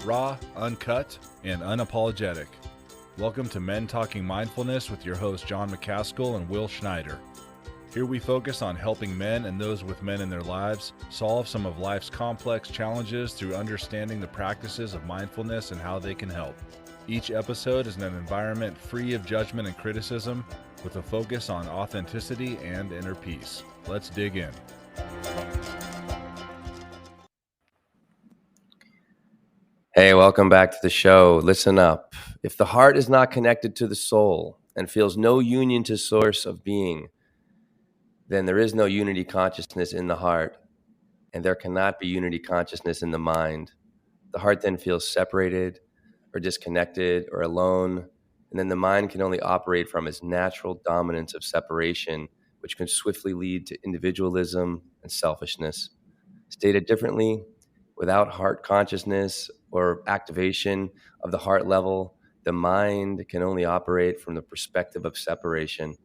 raw, uncut, and unapologetic. Welcome to Men Talking Mindfulness with your hosts John McCaskill and Will Schneider. Here we focus on helping men and those with men in their lives solve some of life's complex challenges through understanding the practices of mindfulness and how they can help. Each episode is in an environment free of judgment and criticism, with a focus on authenticity and inner peace. Let's dig in. Hey, welcome back to the show. Listen up. If the heart is not connected to the soul and feels no union to source of being, then there is no unity consciousness in the heart, and there cannot be unity consciousness in the mind. The heart then feels separated or disconnected or alone, and then the mind can only operate from its natural dominance of separation, which can swiftly lead to individualism and selfishness. Stated differently, without heart consciousness or activation of the heart level, the mind can only operate from the perspective of separation.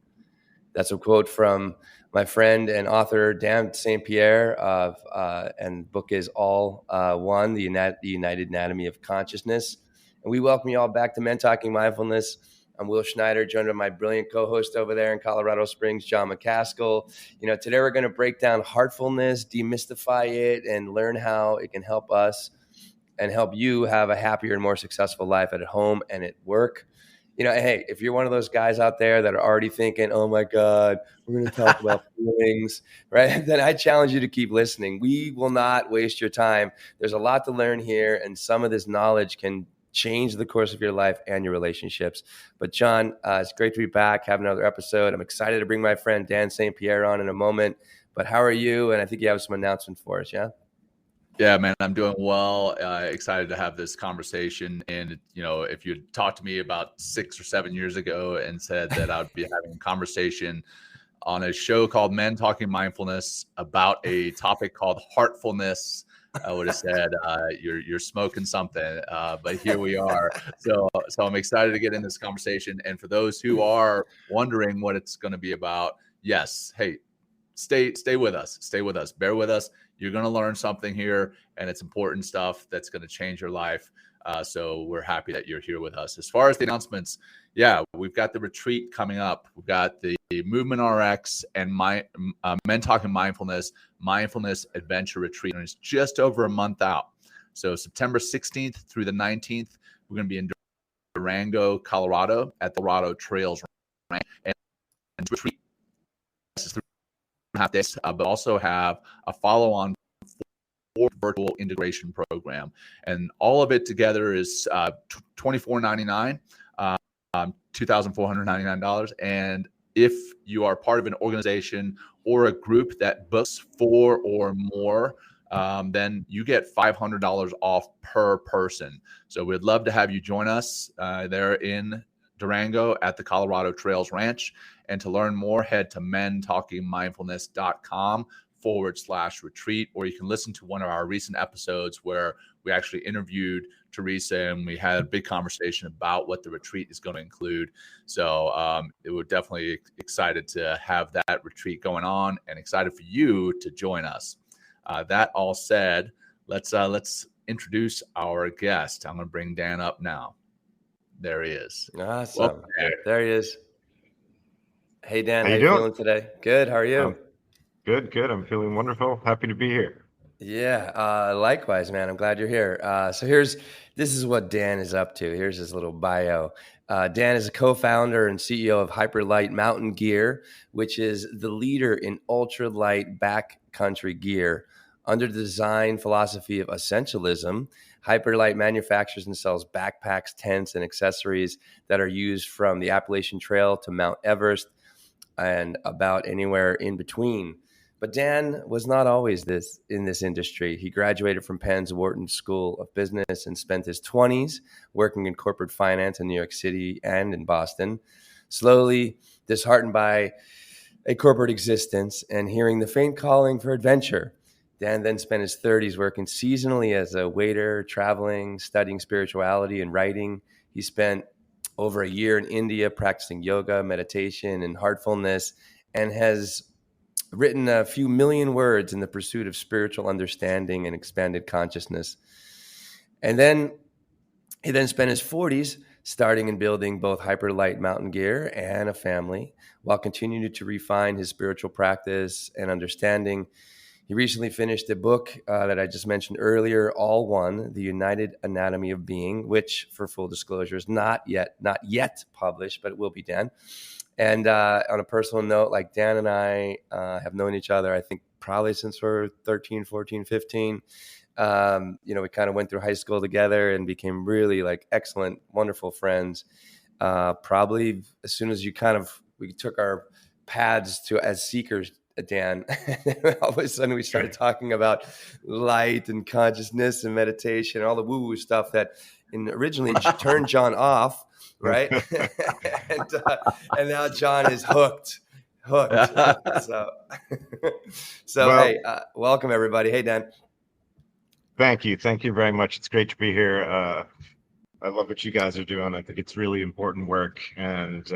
That's a quote from my friend and author Dan St. Pierre, and the book is All One, the United Anatomy of Consciousness. And we welcome you all back to Men Talking Mindfulness. I'm Will Schneider, joined by my brilliant co-host over there in Colorado Springs, John McCaskill. Today we're going to break down heartfulness, demystify it, and learn how it can help us and help you have a happier and more successful life at home and at work. Hey, if you're one of those guys out there that are already thinking, oh my God, we're going to talk about feelings, right? Then I challenge you to keep listening. We will not waste your time. There's a lot to learn here, and some of this knowledge can change the course of your life and your relationships. But John, it's great to be back, have another episode. I'm excited to bring my friend Dan St. Pierre on in a moment. But how are you? And I think you have some announcements for us, yeah? Yeah, man, I'm doing well. Excited to have this conversation. And, if you talked to me about 6 or 7 years ago and said that I would be having a conversation on a show called Men Talking Mindfulness about a topic called heartfulness, I would have said you're smoking something. But here we are. So I'm excited to get in this conversation. And for those who are wondering what it's going to be about, yes, hey, stay with us. Stay with us. Bear with us. You're going to learn something here, and it's important stuff that's going to change your life. So we're happy that you're here with us. As far as the announcements, yeah, we've got the retreat coming up. We've got the Movement RX and Men Talking Mindfulness Adventure Retreat, and it's just over a month out. So September 16th through the 19th, we're going to be in Durango, Colorado at the Colorado Trails. And retreat is 3.5 days, but also have a follow-on virtual integration program, and all of it together is $2,499, $2,499. And if you are part of an organization or a group that books 4 or more, then you get $500 off per person. So we'd love to have you join us there in Durango at the Colorado Trails Ranch. And to learn more, head to mentalkingmindfulness.com/retreat, or you can listen to one of our recent episodes where we actually interviewed Teresa and we had a big conversation about what the retreat is going to include. So we're definitely excited to have that retreat going on and excited for you to join us. That all said, let's introduce our guest. I'm going to bring Dan up now. There he is. Awesome. There he is. Hey, Dan, how you doing? feeling today? Good. How are you? Good. I'm feeling wonderful. Happy to be here. Yeah, likewise, man. I'm glad you're here. So this is what Dan is up to. Here's his little bio. Dan is a co-founder and CEO of Hyperlite Mountain Gear, which is the leader in ultralight backcountry gear. Under the design philosophy of essentialism, Hyperlite manufactures and sells backpacks, tents, and accessories that are used from the Appalachian Trail to Mount Everest and about anywhere in between. But Dan was not always in this industry. He graduated from Penn's Wharton School of Business and spent his 20s working in corporate finance in New York City and in Boston. Slowly disheartened by a corporate existence and hearing the faint calling for adventure, Dan then spent his 30s working seasonally as a waiter, traveling, studying spirituality and writing. He spent over a year in India practicing yoga, meditation, and heartfulness, and has written a few million words in the pursuit of spiritual understanding and expanded consciousness. And then He then spent his 40s starting and building both Hyperlite Mountain Gear and a family, while continuing to refine his spiritual practice and understanding. He recently finished a book that I just mentioned earlier, All One, The United Anatomy of Being, which, for full disclosure, is not yet published, but it will be, Dan. And on a personal note, like Dan and I have known each other, I think probably since we're 13, 14, 15. We kind of went through high school together and became really like excellent, wonderful friends. Probably as soon as we took our paths as seekers, Dan, all of a sudden we started talking about light and consciousness and meditation and all the woo-woo stuff that originally turned John off, right? and now John is hooked. So well, hey, welcome everybody. Hey, Dan. Thank you very much. It's great to be here. I love what you guys are doing. I think it's really important work, and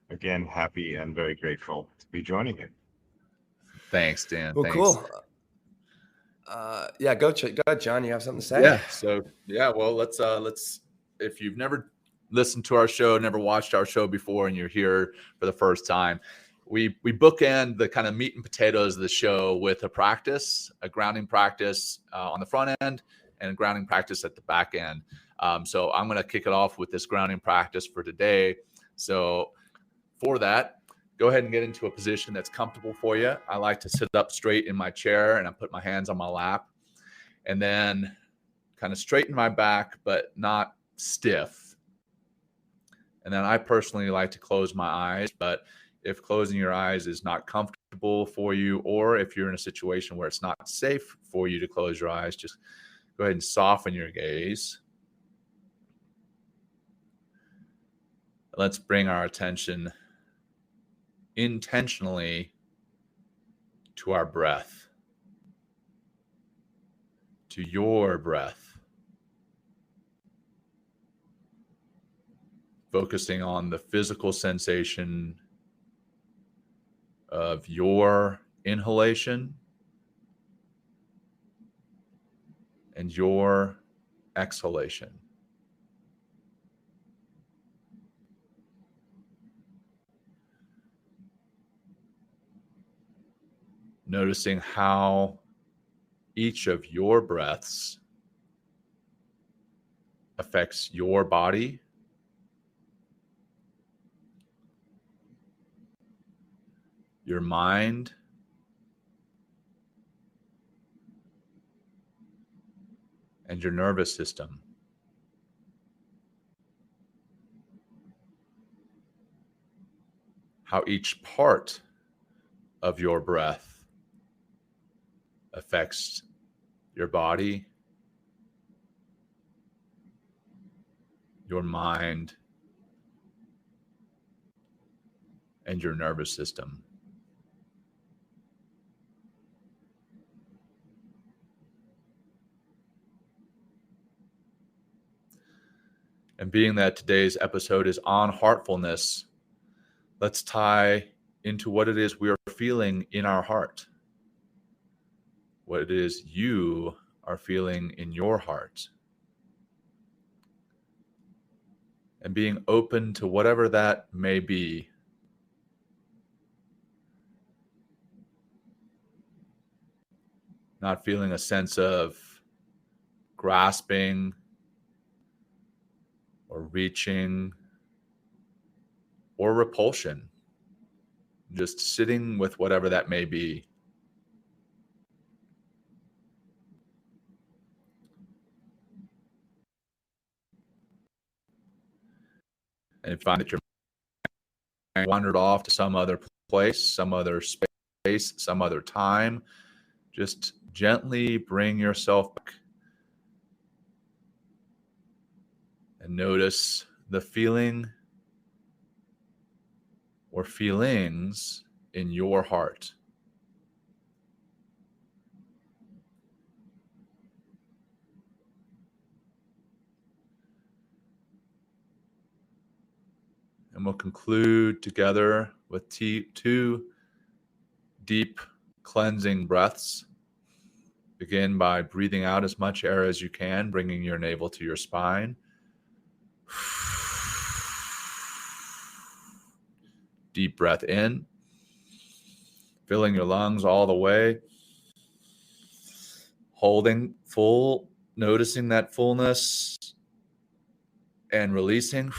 again, happy and very grateful to be joining you. Thanks, Dan. Well, thanks. Cool. Go ahead, John. You have something to say? Yeah. So well, let's if you've never listened to our show, never watched our show before, and you're here for the first time, we bookend the kind of meat and potatoes of the show with a grounding practice on the front end and a grounding practice at the back end. So I'm going to kick it off with this grounding practice for today. So for that, go ahead and get into a position that's comfortable for you. I like to sit up straight in my chair and I put my hands on my lap and then kind of straighten my back, but not stiff. And then I personally like to close my eyes, but if closing your eyes is not comfortable for you, or if you're in a situation where it's not safe for you to close your eyes, just go ahead and soften your gaze. Let's bring our attention intentionally to our breath, to your breath, focusing on the physical sensation of your inhalation and your exhalation. Noticing how each of your breaths affects your body, your mind, and your nervous system. How each part of your breath affects your body, your mind, and your nervous system. And being that today's episode is on heartfulness, let's tie into what it is we are feeling in our heart. What it is you are feeling in your heart. And being open to whatever that may be. Not feeling a sense of grasping or reaching or repulsion. Just sitting with whatever that may be. And if you find that your mind wandered off to some other place, some other space, some other time, just gently bring yourself back and notice the feeling or feelings in your heart. And we'll conclude together with two deep cleansing breaths. Begin by breathing out as much air as you can, bringing your navel to your spine. Deep breath in, filling your lungs all the way. Holding full, noticing that fullness, and releasing,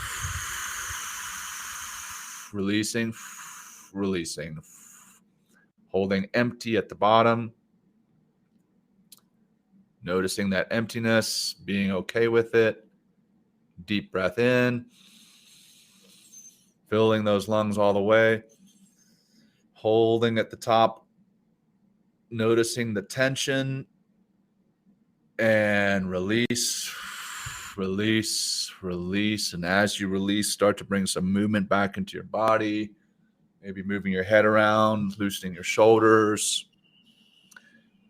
releasing, releasing. Holding empty at the bottom. Noticing that emptiness, being okay with it. Deep breath in. Filling those lungs all the way. Holding at the top. Noticing the tension. And release, release, release. And as you release, start to bring some movement back into your body. Maybe moving your head around, loosening your shoulders.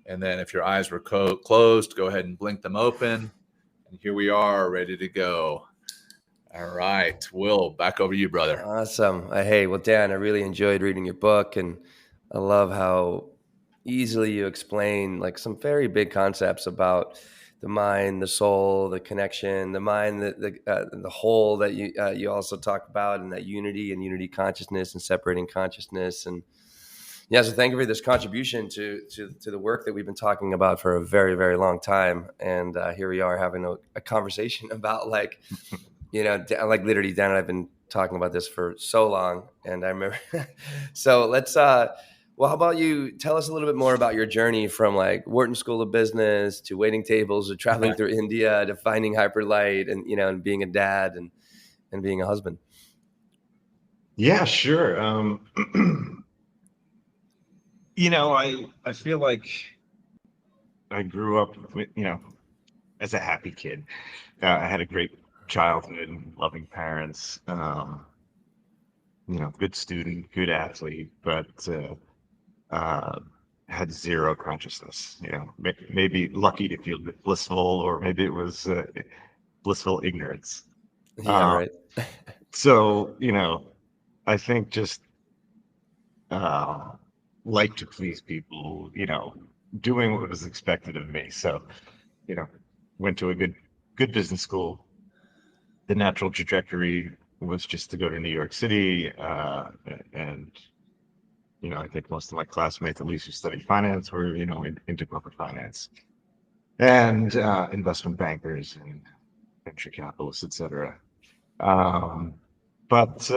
And then if your eyes were closed, go ahead and blink them open. And here we are, ready to go. All right. Will, back over to you, brother. Awesome. Hey, well, Dan, I really enjoyed reading your book, and I love how easily you explain like some very big concepts about the mind, the soul, the connection, the mind, the whole that you also talk about, and that unity consciousness and separating consciousness. And yeah, so thank you for this contribution to the work that we've been talking about for a very, very long time. And here we are having a conversation about like, like literally Dan and I've been talking about this for so long. And I remember, so let's, well, how about you tell us a little bit more about your journey from like Wharton School of Business to waiting tables, to traveling through India, to finding Hyperlite, and, and being a dad and being a husband. Yeah, sure. I feel like I grew up, as a happy kid. I had a great childhood, loving parents, good student, good athlete, but had zero consciousness. Maybe lucky to feel blissful, or maybe it was blissful ignorance. Yeah, right. So, I think just like to please people, doing what was expected of me. So, went to a good business school. The natural trajectory was just to go to New York City, and I think most of my classmates, at least who studied finance, were into corporate finance and investment bankers and venture capitalists, etc. But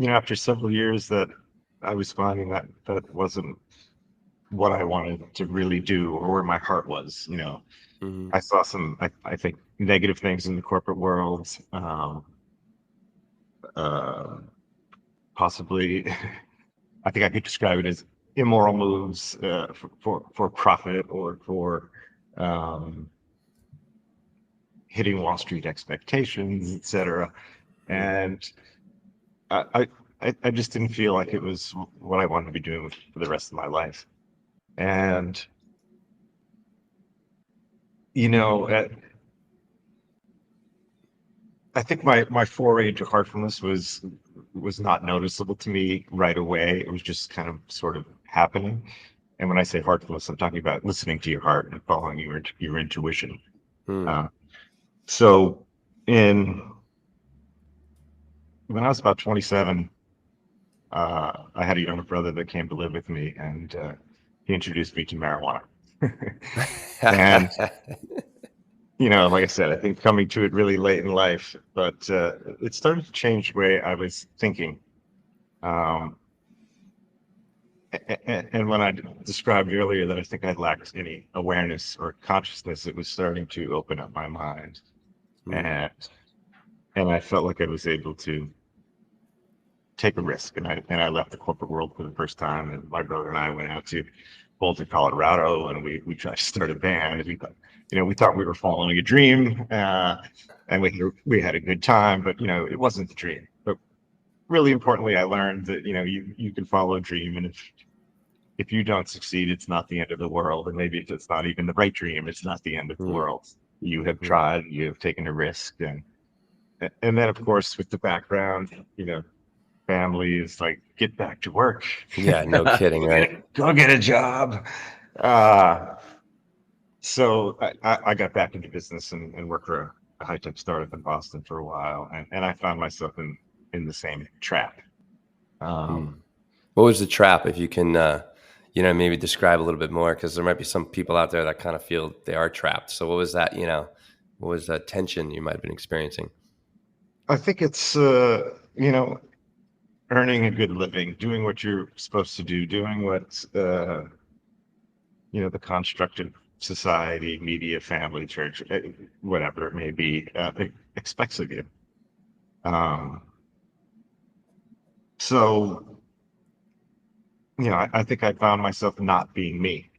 after several years, that I was finding that wasn't what I wanted to really do, or where my heart was. Mm-hmm. I saw some, I think, negative things in the corporate world. Possibly, I think I could describe it as immoral moves for profit, or for hitting Wall Street expectations, etc. And I just didn't feel like it was what I wanted to be doing for the rest of my life. And I think my foray into heartfulness was not noticeable to me right away. It was just kind of sort of happening. And when I say heartfulness, I'm talking about listening to your heart and following your intuition. So when I was about 27, I had a younger brother that came to live with me, and he introduced me to marijuana. And like I said, I think coming to it really late in life, but it started to change the way I was thinking. And when I described earlier that I think I lacked any awareness or consciousness, it was starting to open up my mind. And I felt like I was able to take a risk. And I left the corporate world for the first time. And my brother and I went out to Boulder, Colorado, and we tried to start a band. We thought we were following a dream, and we had a good time, but it wasn't the dream. But really importantly, I learned that you can follow a dream, and if you don't succeed, it's not the end of the world. And maybe if it's not even the right dream, it's not the end of the world. You have tried, you have taken a risk, and then of course with the background, family is like, get back to work. Yeah, no kidding, right? Go get a job. So I got back into business and worked for a high-tech startup in Boston for a while, and I found myself in the same trap. What was the trap? If you can, maybe describe a little bit more, because there might be some people out there that kind of feel they are trapped. So what was that? What was that tension you might have been experiencing? I think it's earning a good living, doing what you're supposed to do, doing what the construct of society, media, family, church, whatever it may be, expects of you. So, I think I found myself not being me,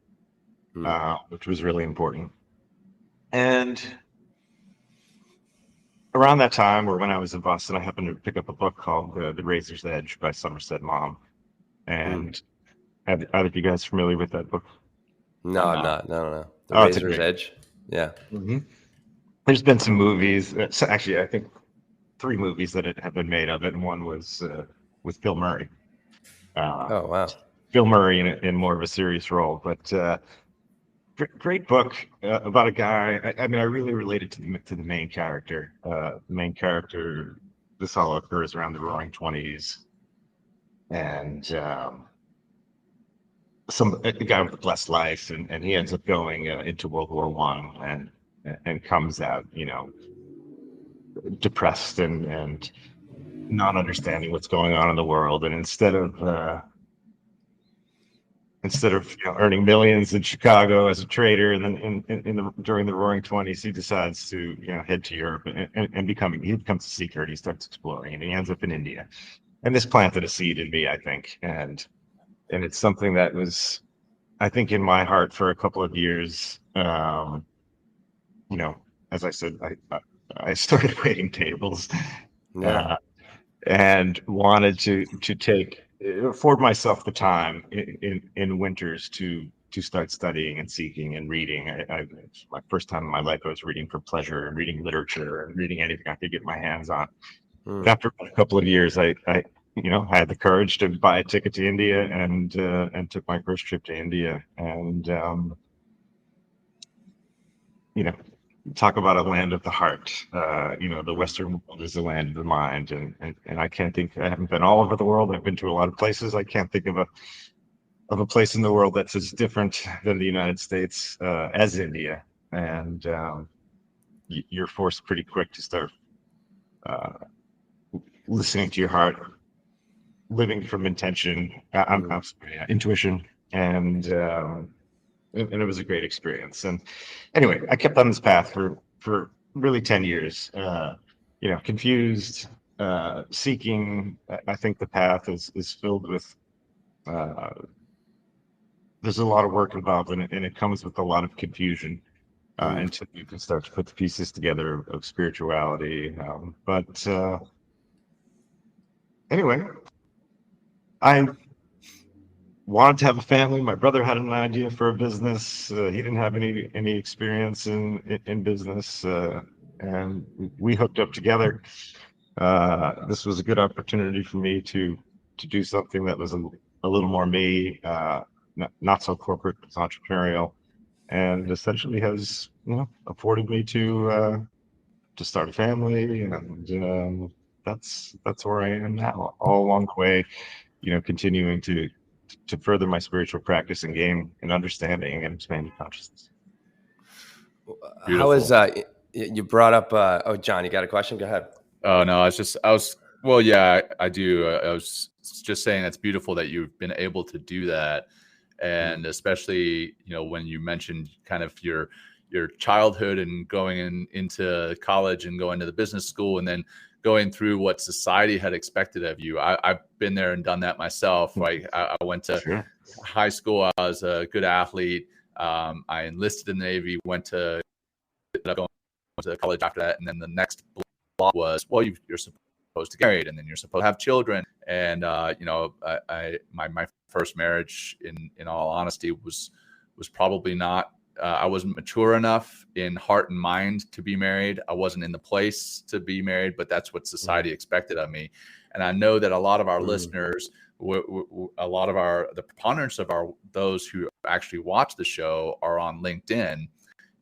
which was really important. And around that time, or when I was in Boston, I happened to pick up a book called The Razor's Edge by Somerset Maugham. And are either of you guys familiar with that book? No, I'm not. No. The Oh, Razor's Edge. Yeah. Mm-hmm. There's been some movies. So actually, I think 3 movies that have been made of it, and one was with Bill Murray. Oh, wow. Bill Murray in more of a serious role, but great book about a guy. I mean, I really related to the main character. The main character. This all occurs around the Roaring '20s, and a guy with a blessed life, and he ends up going into World War I and comes out, depressed and not understanding what's going on in the world. And instead of earning millions in Chicago as a trader, and then during the Roaring '20s, he decides to head to Europe and he becomes a seeker, and he starts exploring, and he ends up in India. And this planted a seed in me, I think, and it's something that was, I think, in my heart for a couple of years. As I said, I started waiting tables, and wanted to afford myself the time in winters to start studying and seeking and reading. It's my first time in my life I was reading for pleasure and reading literature and reading anything I could get my hands on. But after a couple of years, I had the courage to buy a ticket to India and took my first trip to India. And talk about a land of the heart. The Western world is the land of the mind, and I haven't been all over the world. I've been to a lot of places. I can't think of a place in the world that's as different than the United States as India. And you're forced pretty quick to start listening to your heart, living from intuition, and it was a great experience. And anyway, I kept on this path for really 10 years, confused, seeking. I think the path is filled with, there's a lot of work involved in it, and it comes with a lot of confusion until you can start to put the pieces together of spirituality. But anyway, I wanted to have a family. My brother had an idea for a business. He didn't have any experience in business, and we hooked up together. This was a good opportunity for me to do something that was a little more me, not so corporate, but entrepreneurial, and essentially has afforded me to start a family, and that's where I am now. All along the way, continuing to further my spiritual practice and gain an understanding and expanding consciousness. Beautiful. How is you brought up John, you got a question? Go ahead. Oh no, well, yeah, I do. I was just saying it's beautiful that you've been able to do that. And especially, when you mentioned kind of your childhood and going into college and going to the business school and then going through what society had expected of you. I've been there and done that myself. Right? I went to high school. I was a good athlete. I enlisted in the Navy, went to college after that. And then the next block was, well, you're supposed to get married, and then you're supposed to have children. And, my first marriage, in all honesty, was probably not, I wasn't mature enough in heart and mind to be married. I wasn't in the place to be married, but that's what society expected of me. And I know that a lot of our listeners a lot of the preponderance of those who actually watch the show are on LinkedIn,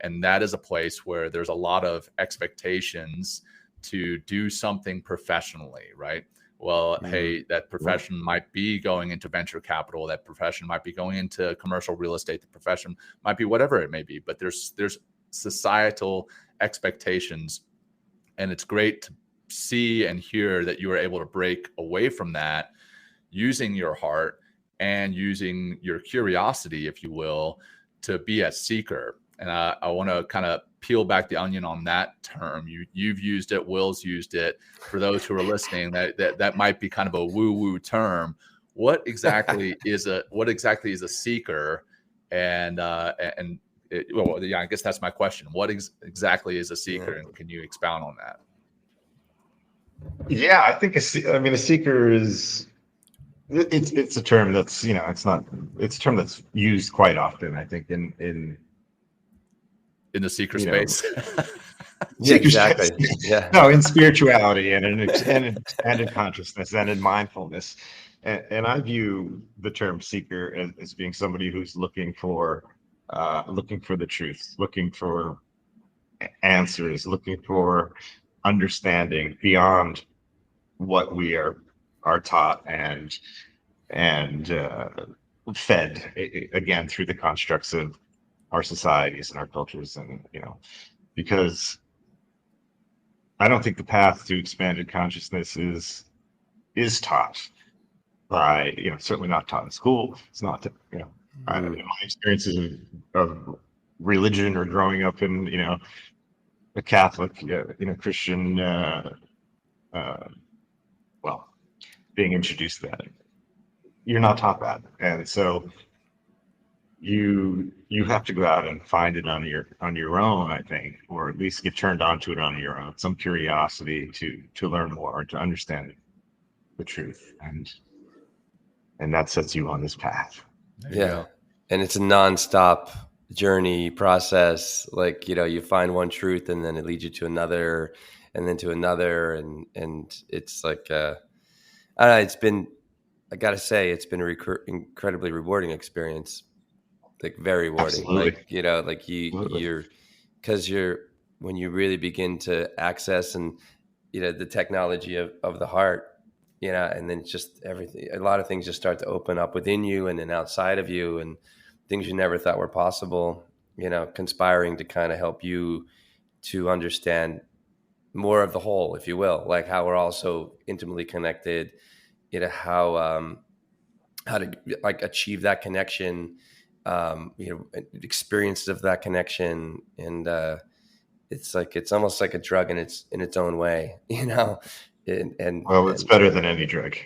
and that is a place where there's a lot of expectations to do something professionally, right? Well, hey, that profession might be going into venture capital, that profession might be going into commercial real estate, the profession might be whatever it may be, but there's societal expectations, and it's great to see and hear that you were able to break away from that using your heart and using your curiosity, if you will, to be a seeker. And I want to kind of peel back the onion on that term. You've used it, Will's used it. For those who are listening, that might be kind of a woo-woo term. What exactly is a seeker? And well, yeah, I guess that's my question. What exactly is a seeker, and can you expound on that? Yeah, I think a seeker is it's a term that's it's a term that's used quite often. I think in the seeker space. Yeah, exactly. Yeah. No, in spirituality and in consciousness and in mindfulness. And I view the term seeker as being somebody who's looking for the truth, looking for answers, looking for understanding beyond what we are taught and fed again through the constructs of our societies and our cultures. And because I don't think the path to expanded consciousness is taught by certainly not taught in school. It's not my experiences of religion or growing up in a Catholic Christian being introduced to that, you're not taught that. And so you have to go out and find it on your own, I think, or at least get turned on to it on your own, some curiosity to learn more, to understand the truth, and that sets you on this path. Yeah. And it's a nonstop journey process. Like, you find one truth and then it leads you to another and then to another. And it's like, I don't know, I gotta say, it's been an incredibly rewarding experience. Like very rewarding. Absolutely. Like when you really begin to access and, the technology of the heart, and then just everything, a lot of things just start to open up within you and then outside of you, and things you never thought were possible, conspiring to kind of help you to understand more of the whole, if you will, like how we're all so intimately connected, how to like achieve that connection, experiences of that connection. And it's almost like a drug in its own way, and well, it's better than any drug.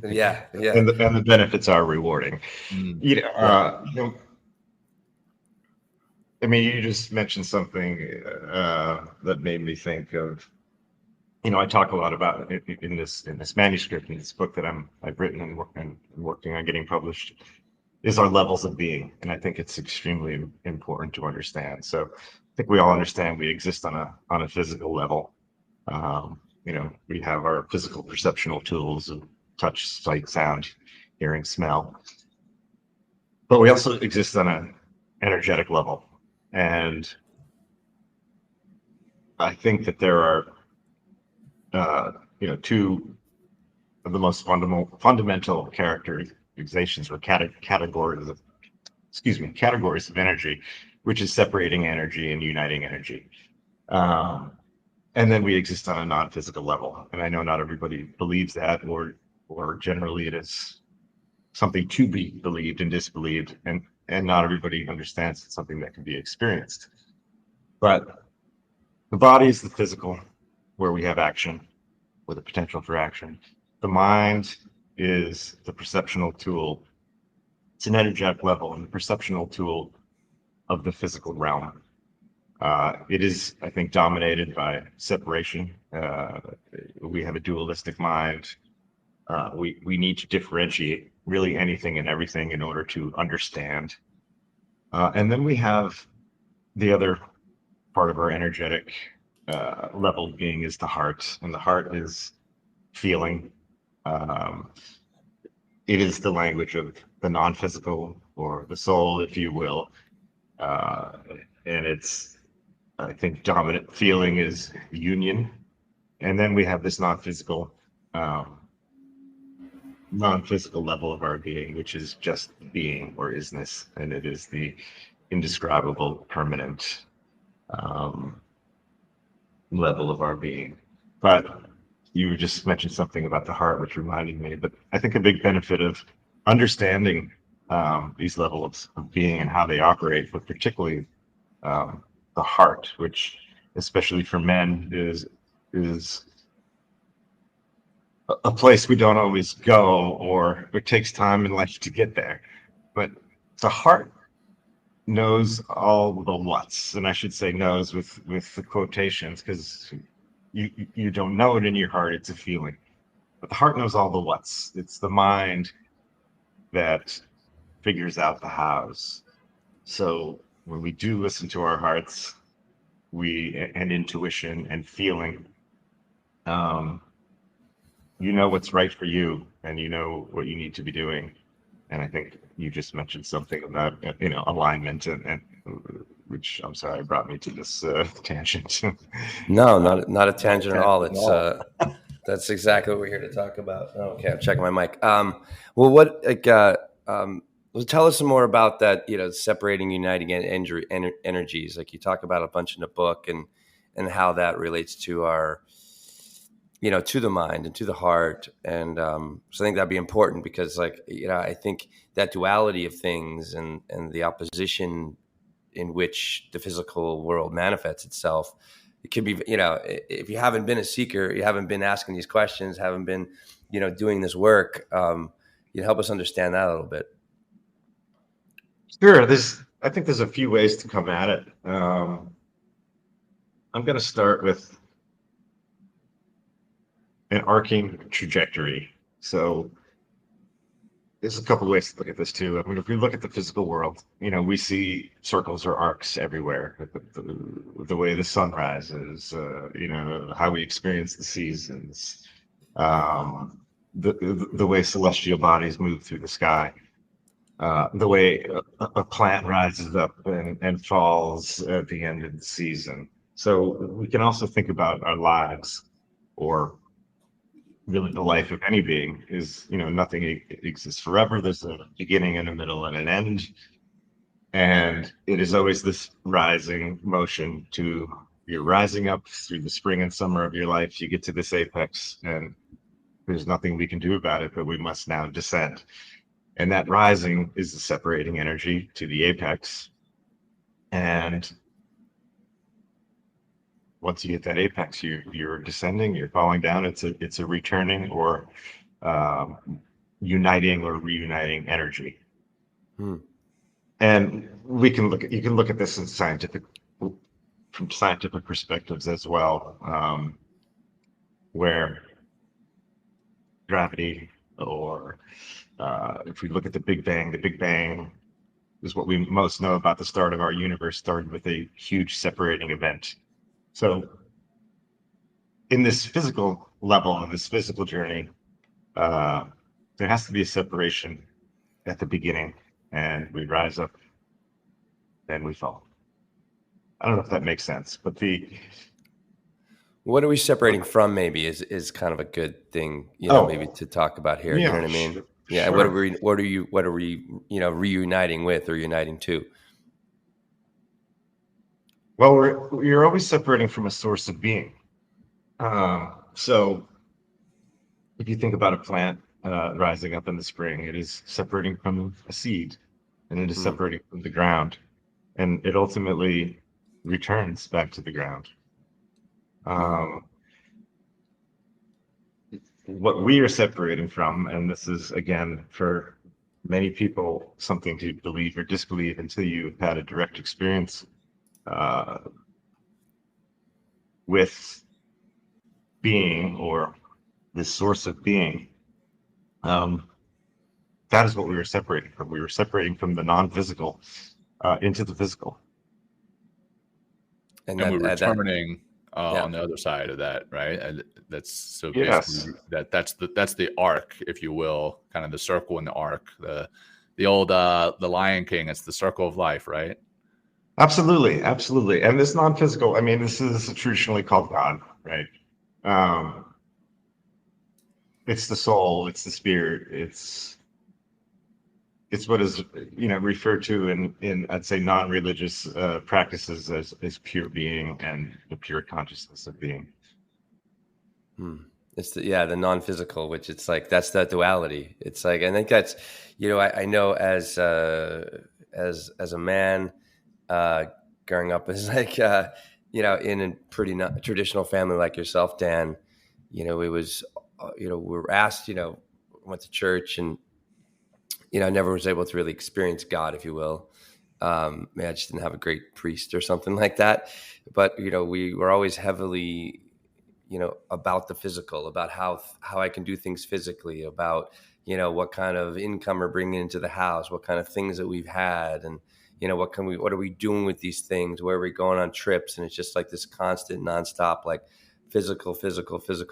Yeah. and the benefits are rewarding. I mean, you just mentioned something that made me think of, I talk a lot about in this manuscript, in this book that I've written and working on getting published, is our levels of being. And I think it's extremely important to understand. So I think we all understand we exist on a physical level. We have our physical perceptual tools of touch, sight, sound, hearing, smell. But we also exist on an energetic level. And I think that there are, two of the most fundamental characterizations or categories of energy, which is separating energy and uniting energy. And then we exist on a non-physical level. And I know not everybody believes that, or generally it is something to be believed and disbelieved, and not everybody understands it's something that can be experienced. But the body is the physical, where we have action, with a potential for action. The mind is the perceptual tool. It's an energetic level and the perceptual tool of the physical realm. It is, I think, dominated by separation. We have a dualistic mind. We need to differentiate really anything and everything in order to understand. And then we have the other part of our energetic level being is the heart, and the heart is feeling. it is the language of the non-physical, or the soul, if you will. Uh, and it's, I think, dominant feeling is union. And then we have this um, non-physical level of our being, which is just being, or isness. And it is the indescribable, permanent um, level of our being. But you just mentioned something about the heart, which reminded me. But I think a big benefit of understanding these levels of being and how they operate, but particularly the heart, which, especially for men, is a place we don't always go, or it takes time in life to get there. But the heart knows all the what's, and I should say knows with the quotations, because you don't know it in your heart, it's a feeling. But the heart knows all the what's. It's the mind that figures out the hows. So when we do listen to our hearts, and intuition and feeling, um, you know what's right for you, and you know what you need to be doing. And I think you just mentioned something about alignment, and which, I'm sorry, brought me to this tangent. No, not a tangent at all. It's that's exactly what we're here to talk about. Okay, I'm checking my mic. Well, well, tell us some more about that. Separating, uniting, and energies. Like you talk about a bunch in the book, and how that relates to our, to the mind and to the heart. And so I think that'd be important, because, I think that duality of things, and the opposition in which the physical world manifests itself, it can be, if you haven't been a seeker, you haven't been asking these questions, haven't been, doing this work, you help us understand that a little bit. Sure. I think there's a few ways to come at it. I'm going to start with an arcing trajectory. So there's a couple of ways to look at this too. I mean, if we look at the physical world, we see circles or arcs everywhere. The way the sun rises, how we experience the seasons, the way celestial bodies move through the sky, the way a plant rises up and falls at the end of the season. So we can also think about our lives, or really the life of any being is, nothing exists forever. There's a beginning and a middle and an end. And it is always this rising motion to, you're rising up through the spring and summer of your life. You get to this apex, and there's nothing we can do about it, but we must now descend. And that rising is the separating energy to the apex. And once you hit that apex, you're descending, you're falling down. It's a returning, or uniting or reuniting energy. And you can look at this from scientific perspectives as well, where gravity, or if we look at the Big Bang is what we most know about the start of our universe, started with a huge separating event. So in this physical level, in this physical journey, there has to be a separation at the beginning, and we rise up, then we fall. I don't know if that makes sense, but what are we separating from? Maybe is kind of a good thing, maybe to talk about here. Yeah, you know what I mean? sure, Yeah. sure. What are we reuniting with, or uniting to? Well, you're always separating from a source of being. So if you think about a plant rising up in the spring, it is separating from a seed, and it is separating from the ground, and it ultimately returns back to the ground. What we are separating from, and this is, again, for many people, something to believe or disbelieve until you've had a direct experience with being, or this source of being, that is what we were separating from. We were separating from the non-physical into the physical. And we're returning on the other side of that, right? And that's so Yes. basically that's the arc, if you will, kind of the circle in the arc, the old the Lion King. It's the circle of life, right? Absolutely, absolutely. And this non-physical, I mean, this is traditionally called God, right? Um, it's the soul, it's the spirit, it's what is, referred to in I'd say non-religious practices as pure being and the pure consciousness of being. It's the non-physical, which it's like, that's that duality. It's like, I think that's, I know as a man, growing up as like, in a pretty traditional family like yourself, Dan, it was, we were asked, went to church, and, I never was able to really experience God, if you will. I just didn't have a great priest or something like that. But, we were always heavily, about the physical, about how I can do things physically, about, what kind of income we're bringing into the house, what kind of things that we've had, and, what are we doing with these things? Where are we going on trips? And it's just like this constant, nonstop, like physical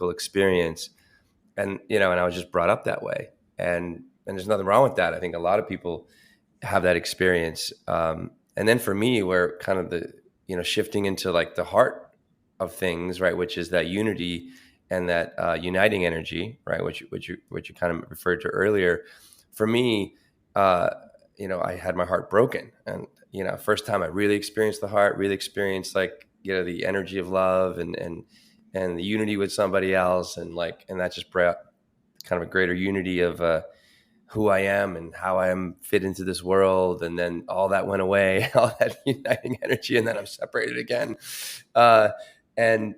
experience. And, and I was just brought up that way. And there's nothing wrong with that. I think a lot of people have that experience. And then for me, where kind of the, shifting into like the heart of things, right, which is that unity and that uniting energy, right, which you kind of referred to earlier. For me, I had my heart broken, and first time I really experienced the heart, really experienced like the energy of love and the unity with somebody else, and that just brought kind of a greater unity of who I am and how I am fit into this world. And then all that went away, all that uniting energy, and then I'm separated again. And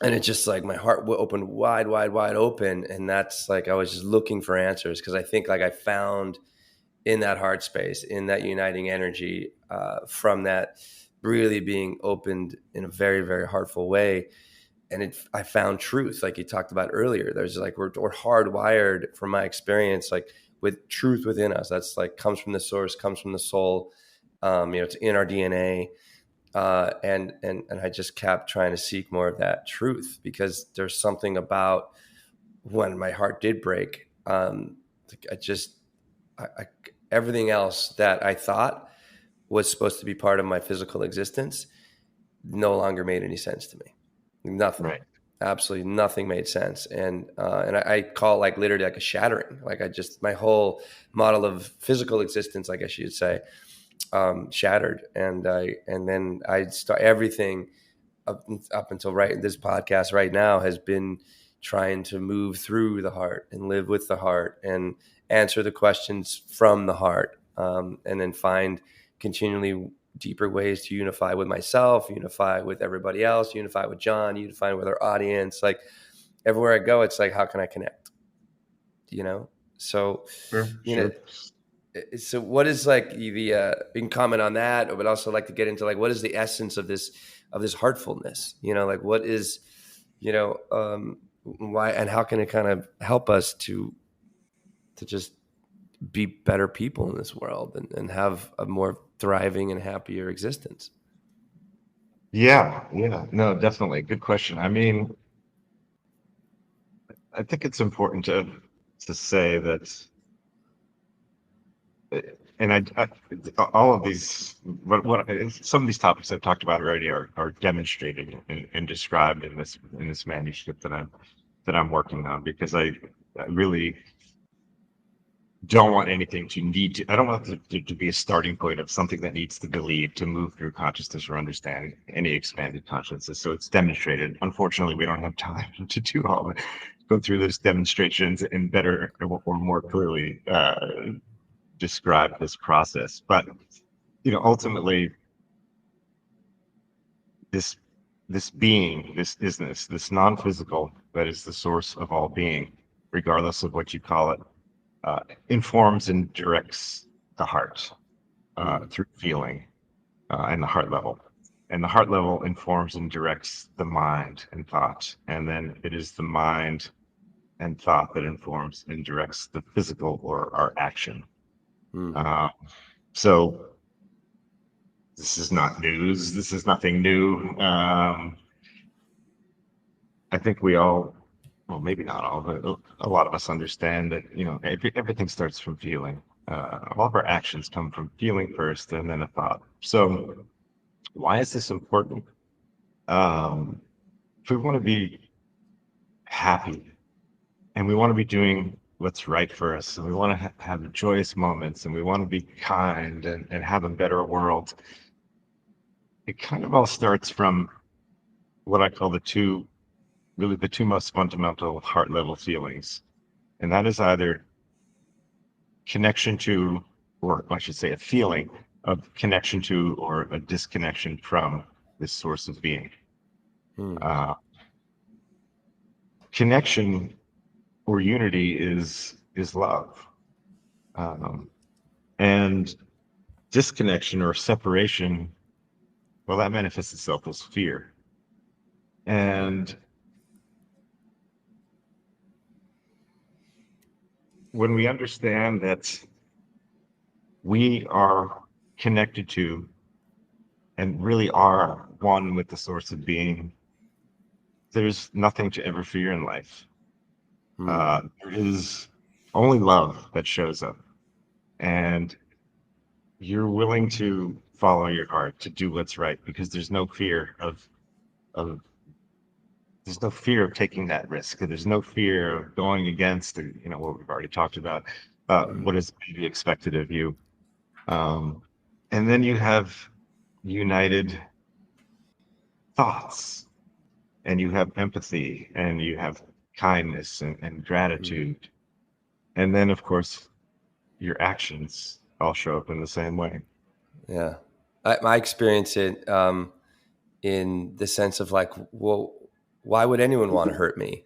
it's just like my heart opened wide open. And that's like, I was just looking for answers, because I think like I found in that heart space, in that uniting energy, from that really being opened in a very, very heartful way. And I found truth, like you talked about earlier. There's like, we're hardwired, from my experience, like with truth within us. That's like, comes from the source, comes from the soul. It's in our DNA. And I just kept trying to seek more of that truth, because there's something about when my heart did break. Everything else that I thought was supposed to be part of my physical existence no longer made any sense to me. Nothing. Right. Absolutely nothing made sense. And I call it like literally like a shattering. Like my whole model of physical existence, I guess you'd say, shattered. And then I start everything up until this podcast right now has been trying to move through the heart and live with the heart and answer the questions from the heart. And then find continually deeper ways to unify with myself, unify with everybody else, unify with John, unify with our audience. Like everywhere I go, it's like, how can I connect? So, Sure. So what is like you can comment on that, but also like to get into like, what is the essence of this heartfulness? Like what is, why, and how can it kind of help us to just be better people in this world and have a more thriving and happier existence? Yeah. No, definitely. Good question. I mean, I think it's important to say that, and I all of these, what some of these topics I've talked about already are demonstrated and described in this manuscript that I'm working on, because I really don't want anything I don't want it to be a starting point of something that needs to believe to move through consciousness or understand any expanded consciousness. So it's demonstrated. Unfortunately, we don't have time to do go through those demonstrations and better or more clearly describe this process. But ultimately, this being, this isness, this non-physical that is the source of all being, regardless of what you call it, informs and directs the heart through feeling and the heart level. And the heart level informs and directs the mind and thought. And then it is the mind and thought that informs and directs the physical or our action. So this is not news. This is nothing new. I think we all, well, maybe not all, but a lot of us understand that, everything starts from feeling. All of our actions come from feeling first and then a thought. So why is this important? Um, if we want to be happy and we want to be doing what's right for us, and we want to have joyous moments, and we want to be kind and have a better world, it kind of all starts from what I call the two most fundamental heart level feelings. And that is either connection to, or I should say, a feeling of connection to or a disconnection from this source of being. Uh, connection or unity is love. And disconnection or separation, well, that manifests itself as fear. And when we understand that we are connected to and really are one with the source of being, there's nothing to ever fear in life. There is only love that shows up. And you're willing to follow your heart, to do what's right, because there's no fear of there's no fear of taking that risk. There's no fear of going against, what we've already talked about, what is maybe expected of you. And then you have united thoughts, and you have empathy, and you have kindness and gratitude. And then, of course, your actions all show up in the same way. Yeah. I experience it in the sense of like, well, why would anyone want to hurt me?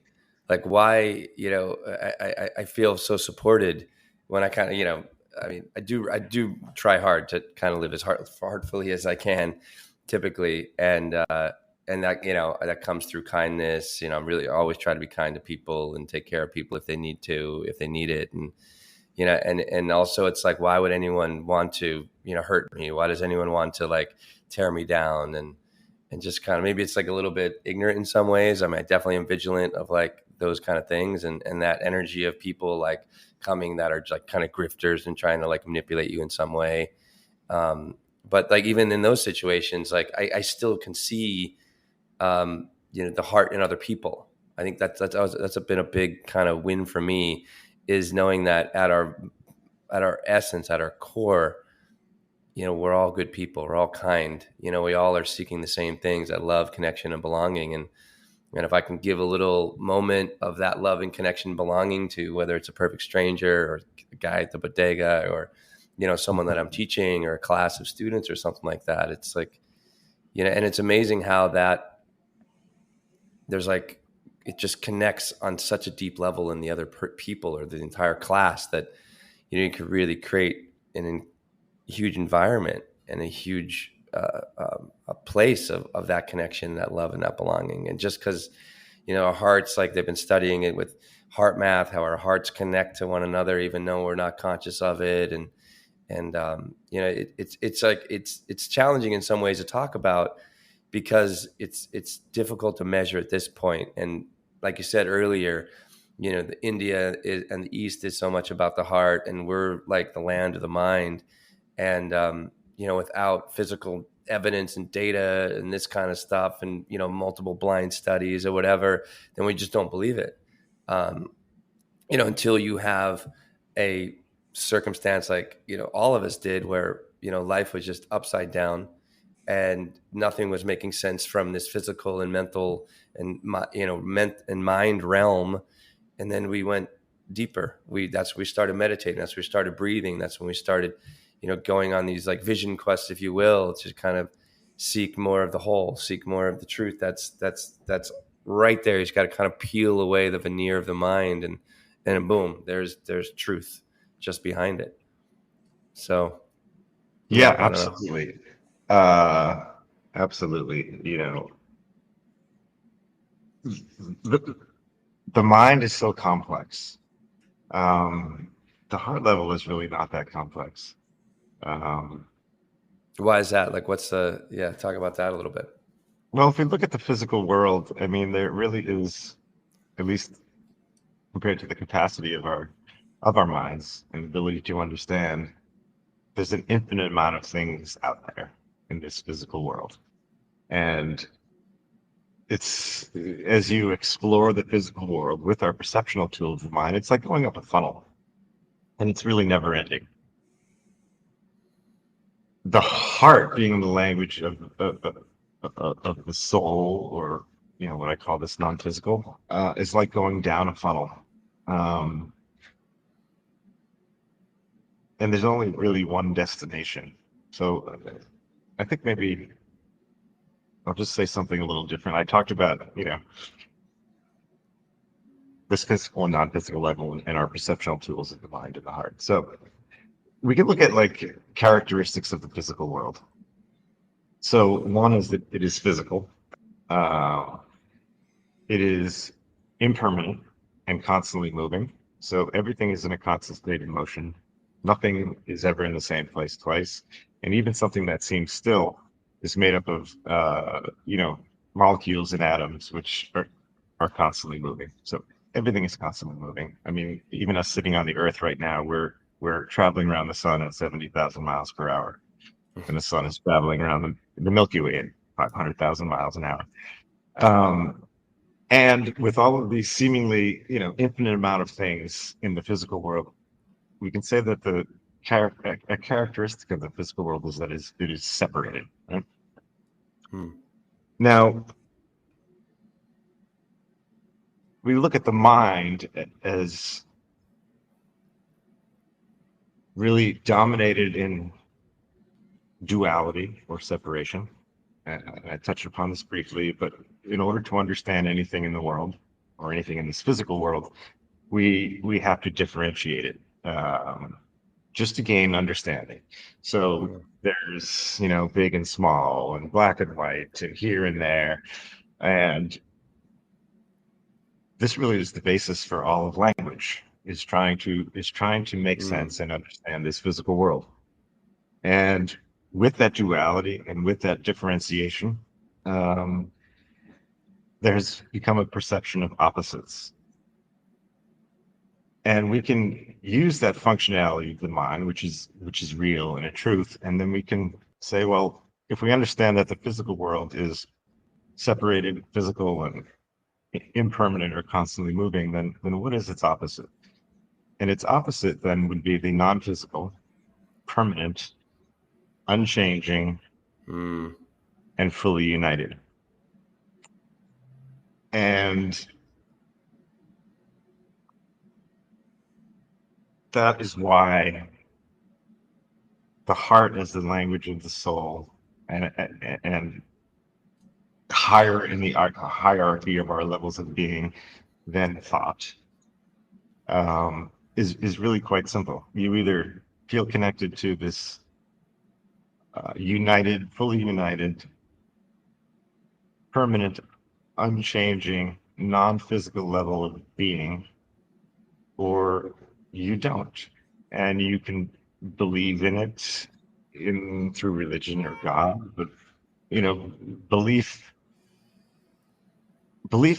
Like, why, I feel so supported when I kind of, I mean, I do try hard to kind of live as heartfully as I can typically. And that, that comes through kindness. I'm really always try to be kind to people and take care of people if they need it. And, and also it's like, why would anyone want to, hurt me? Why does anyone want to like tear me down? And just kind of, maybe it's like a little bit ignorant in some ways. I mean, I definitely am vigilant of like those kind of things and that energy of people like coming that are like kind of grifters and trying to like manipulate you in some way. But like, even in those situations, like I still can see, the heart in other people. I think that's been a big kind of win for me, is knowing that at our essence, at our core, we're all good people. We're all kind. We all are seeking the same things, that love, connection, and belonging. And if I can give a little moment of that love and connection, belonging to, whether it's a perfect stranger or a guy at the bodega or, someone that I'm teaching or a class of students or something like that, it's like, and it's amazing how that there's like, it just connects on such a deep level in the other people or the entire class that, you could really create a huge environment and a huge a place of that connection, that love, and that belonging. And just because, our hearts, like they've been studying it with heart math, how our hearts connect to one another, even though we're not conscious of it. And it's like, it's challenging in some ways to talk about, because it's difficult to measure at this point. And like you said earlier, the India and the East is so much about the heart, and we're like the land of the mind. And, without physical evidence and data and this kind of stuff and, multiple blind studies or whatever, then we just don't believe it. Until you have a circumstance like, all of us did, where, life was just upside down and nothing was making sense from this physical and mental and, mind realm. And then we went deeper. That's when we started meditating. That's when we started breathing. That's when we started, going on these like vision quests, if you will, to kind of seek more of the whole, seek more of the truth. That's right there. You just got to kind of peel away the veneer of the mind, and boom, there's truth just behind it. So, yeah, absolutely. Absolutely. The mind is so complex. The heart level is really not that complex. Why is that? Like, talk about that a little bit. Well, if we look at the physical world, I mean, there really is, at least compared to the capacity of our minds and ability to understand, there's an infinite amount of things out there in this physical world. And it's as you explore the physical world with our perceptual tools of mind, it's like going up a funnel, and it's really never ending. The heart being the language of the soul, or what I call this non-physical, is like going down a funnel. Um, and there's only really one destination. So I think maybe I'll just say something a little different. I talked about, this physical and non-physical level and our perceptual tools of the mind and the heart. So we can look at like characteristics of the physical world. So one is that it is physical. It is impermanent and constantly moving. So everything is in a constant state of motion. Nothing is ever in the same place twice. And even something that seems still is made up of, molecules and atoms, which are constantly moving. So everything is constantly moving. I mean, even us sitting on the Earth right now, we're traveling around the sun at 70,000 miles per hour, and the sun is traveling around the Milky Way at 500,000 miles an hour. And with all of these seemingly, infinite amount of things in the physical world, we can say that a characteristic of the physical world is that it is separated. Right? Now, we look at the mind as really dominated in duality or separation. I touched upon this briefly, but in order to understand anything in the world or anything in this physical world, we have to differentiate it just to gain understanding. So there's, big and small and black and white and here and there. And this really is the basis for all of language, is trying to make sense and understand this physical world. And with that duality and with that differentiation, there's become a perception of opposites. And we can use that functionality of the mind, which is real and a truth, and then we can say, well, if we understand that the physical world is separated, physical, and impermanent or constantly moving, then what is its opposite? And its opposite then would be the non-physical, permanent, unchanging, and fully united. And that is why the heart is the language of the soul, and higher in the hierarchy of our levels of being than thought, is really quite simple. You either feel connected to this fully united, permanent, unchanging, non-physical level of being, or you don't. And you can believe in it through religion or God, but belief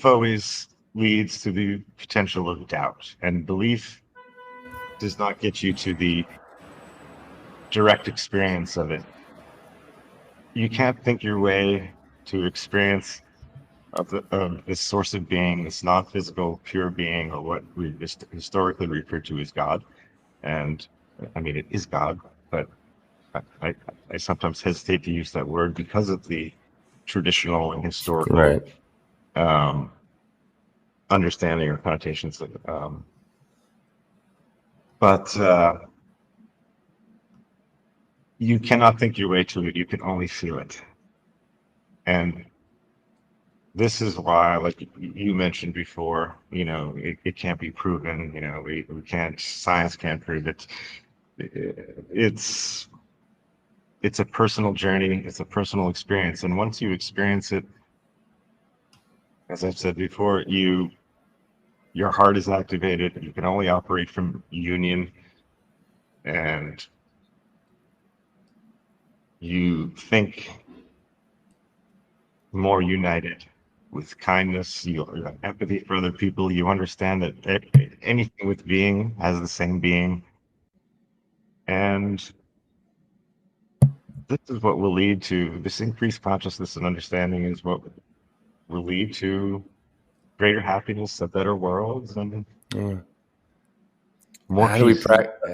always leads to the potential of doubt, and belief does not get you to the direct experience of it. You can't think your way to experience of this source of being, this non-physical pure being, or what we historically refer to as God. And I mean, it is God, but I sometimes hesitate to use that word because of the traditional and historical understanding or connotations of it. But you cannot think your way to it. You can only feel it. And this is why, like you mentioned before, it can't be proven. We can't. Science can't prove it. It's a personal journey. It's a personal experience, and once you experience it, as I've said before, your heart is activated. You can only operate from union, and you think more united with kindness, you have empathy for other people. You understand that anything with being has the same being. And this is what will lead to this increased consciousness and understanding is what will lead to greater happiness, a better world, and more How peace.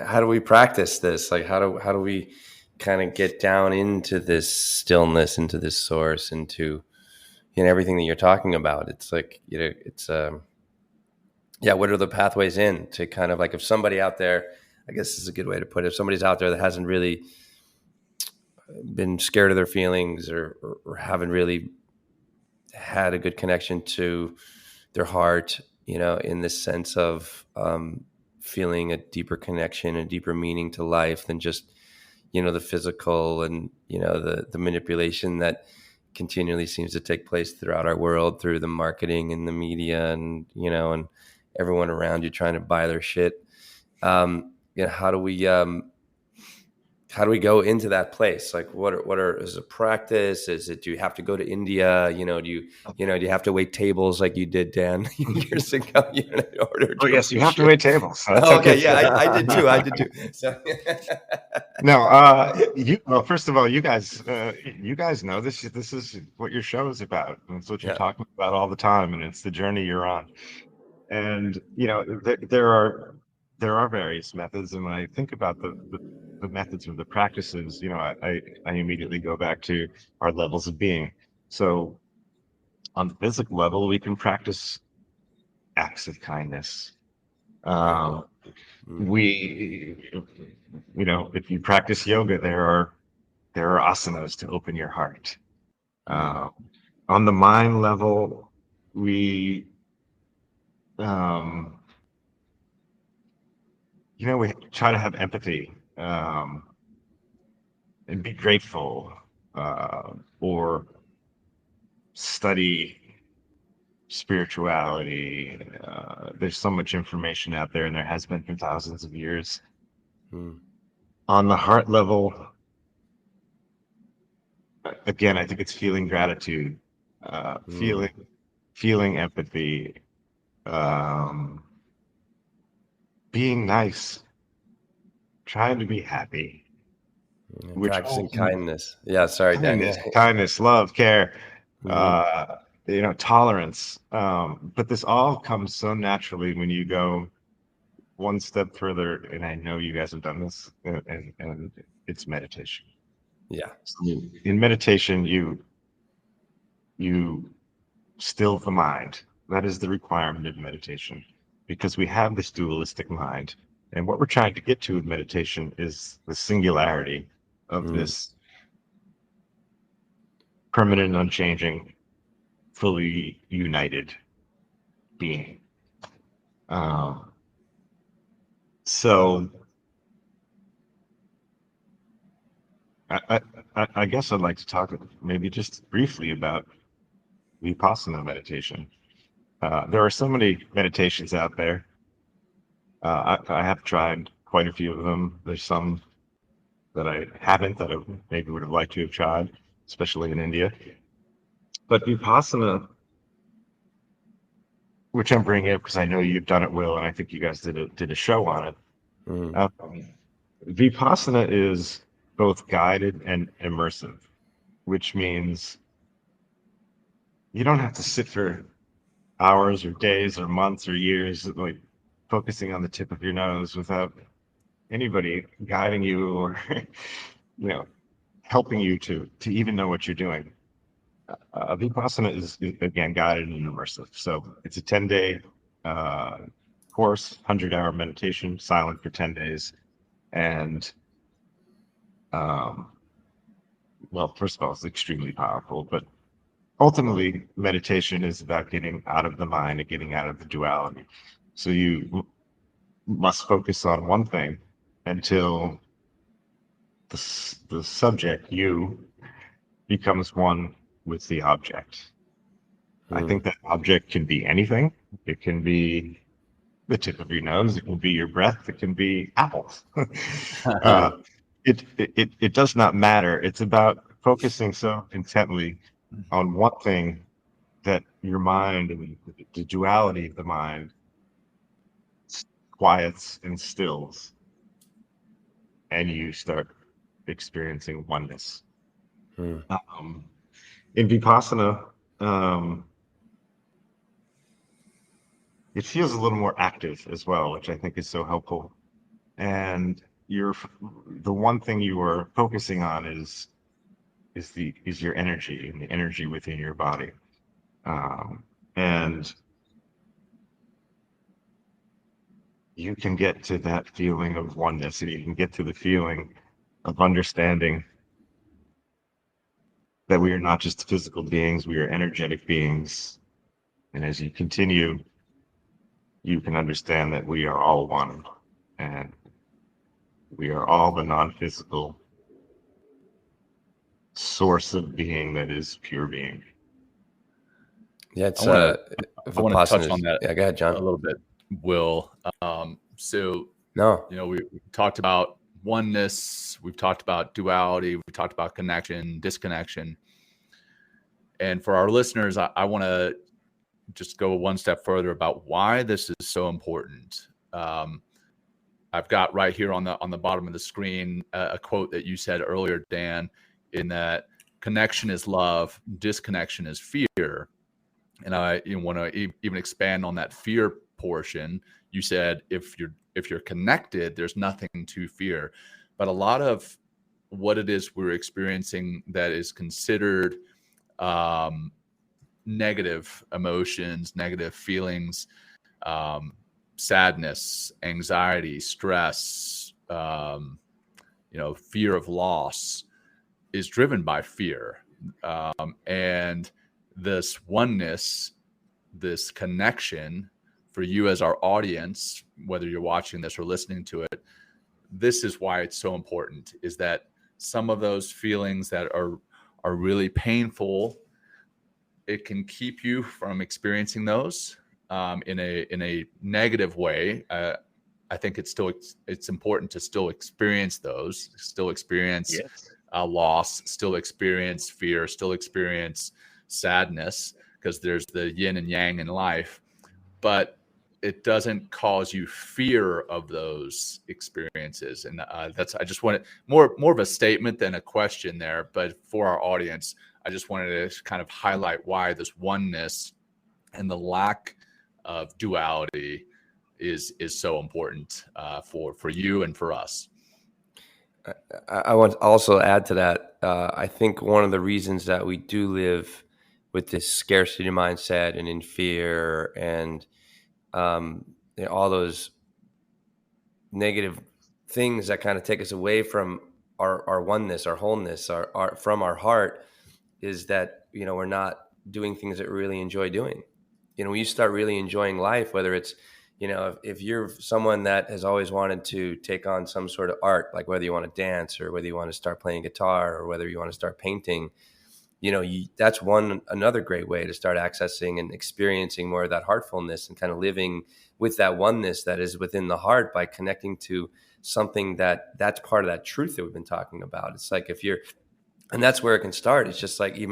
How do we practice this? Like, how do we kind of get down into this stillness, into this source, into everything that you're talking about? It's like, it's what are the pathways in to kind of like, if somebody out there, I guess this is a good way to put it, if somebody's out there that hasn't really been scared of their feelings or haven't really had a good connection to their heart, in this sense of feeling a deeper connection and deeper meaning to life than just, the physical and, the manipulation that continually seems to take place throughout our world through the marketing and the media and, and everyone around you trying to buy their shit. How do we go into that place? Like, is it practice? Is it, do you have to go to India? Do you have to wait tables like you did, Dan, years ago? In order to Yes, you have to wait tables. So oh, okay. Yeah, I did too. So. No, well, first of all, you guys know this. This is what your show is about. And it's what you're talking about all the time, and it's the journey you're on. And there are various methods, and when I think about the methods of the practices, I immediately go back to our levels of being. So on the physical level, we can practice acts of kindness. If you practice yoga, there are asanas to open your heart. On the mind level, we we try to have empathy and be grateful, or study spirituality. There's so much information out there, and there has been for thousands of years. On the heart level, again, I think it's feeling gratitude, feeling empathy, being nice, trying to be happy, practicing kindness. Yeah, sorry, Dan. Kindness, love, care, tolerance. But this all comes so naturally when you go one step further, and I know you guys have done this, and it's meditation. Yeah. So in meditation, you still the mind. That is the requirement of meditation, because we have this dualistic mind. And what we're trying to get to with meditation is the singularity of this permanent, unchanging, fully united being. So I guess I'd like to talk maybe just briefly about Vipassana meditation. There are so many meditations out there. I have tried quite a few of them. There's some that I haven't, that I maybe would have liked to have tried, especially in India. But Vipassana, which I'm bringing up because I know you've done it, Will, and I think you guys did a show on it. Vipassana is both guided and immersive, which means you don't have to sit for hours or days or months or years, like focusing on the tip of your nose without anybody guiding you or helping you to even know what you're doing. Vipassana is again guided and immersive. So it's a 10-day course, 100-hour meditation, silent for 10 days. And well, first of all, it's extremely powerful, but ultimately meditation is about getting out of the mind and getting out of the duality. So you must focus on one thing until the subject, you, becomes one with the object. I think that object can be anything. It can be the tip of your nose. It can be your breath. It can be apples. It does not matter. It's about focusing so intently on one thing, that your mind and the duality of the mind quiets and stills, and you start experiencing oneness. Um, in Vipassana, it feels a little more active as well, which I think is so helpful. And the one thing you are focusing on is your energy and the energy within your body. And you can get to that feeling of oneness, and you can get to the feeling of understanding that we are not just physical beings, we are energetic beings. And as you continue, you can understand that we are all one, and we are all the non-physical source of being that is pure being. Yeah, it's I want to touch on that yeah, go ahead, John. a little bit, Will. So No. we talked about oneness, we've talked about duality, we've talked about connection, disconnection. And for our listeners, I want to just go one step further about why this is so important. I've got right here on the bottom of the screen a quote that you said earlier, Dan, in that connection is love, disconnection is fear. And I want to even expand on that fear portion. You said if you're connected, there's nothing to fear. But a lot of what it is we're experiencing that is considered negative emotions, negative feelings, sadness, anxiety, stress, fear of loss, is driven by fear. And this oneness, this connection for you as our audience, whether you're watching this or listening to it, this is why it's so important, is that some of those feelings that are really painful, it can keep you from experiencing those in a negative way. I think it's important to still experience those, still experience loss, still experience fear, still experience sadness, because there's the yin and yang in life, but it doesn't cause you fear of those experiences. And I just wanted more of a statement than a question there, but for our audience, I just wanted to kind of highlight why this oneness and the lack of duality is so important for you and for us. I want to also add to that. I think one of the reasons that we do live with this scarcity mindset and in fear and all those negative things that kind of take us away from our oneness, our wholeness, our from our heart, is that we're not doing things that we really enjoy doing. When you start really enjoying life, whether it's if you're someone that has always wanted to take on some sort of art, like whether you want to dance or whether you want to start playing guitar or whether you want to start painting, that's another great way to start accessing and experiencing more of that heartfulness and kind of living with that oneness that is within the heart by connecting to something that's part of that truth that we've been talking about. It's like and that's where it can start. It's just like you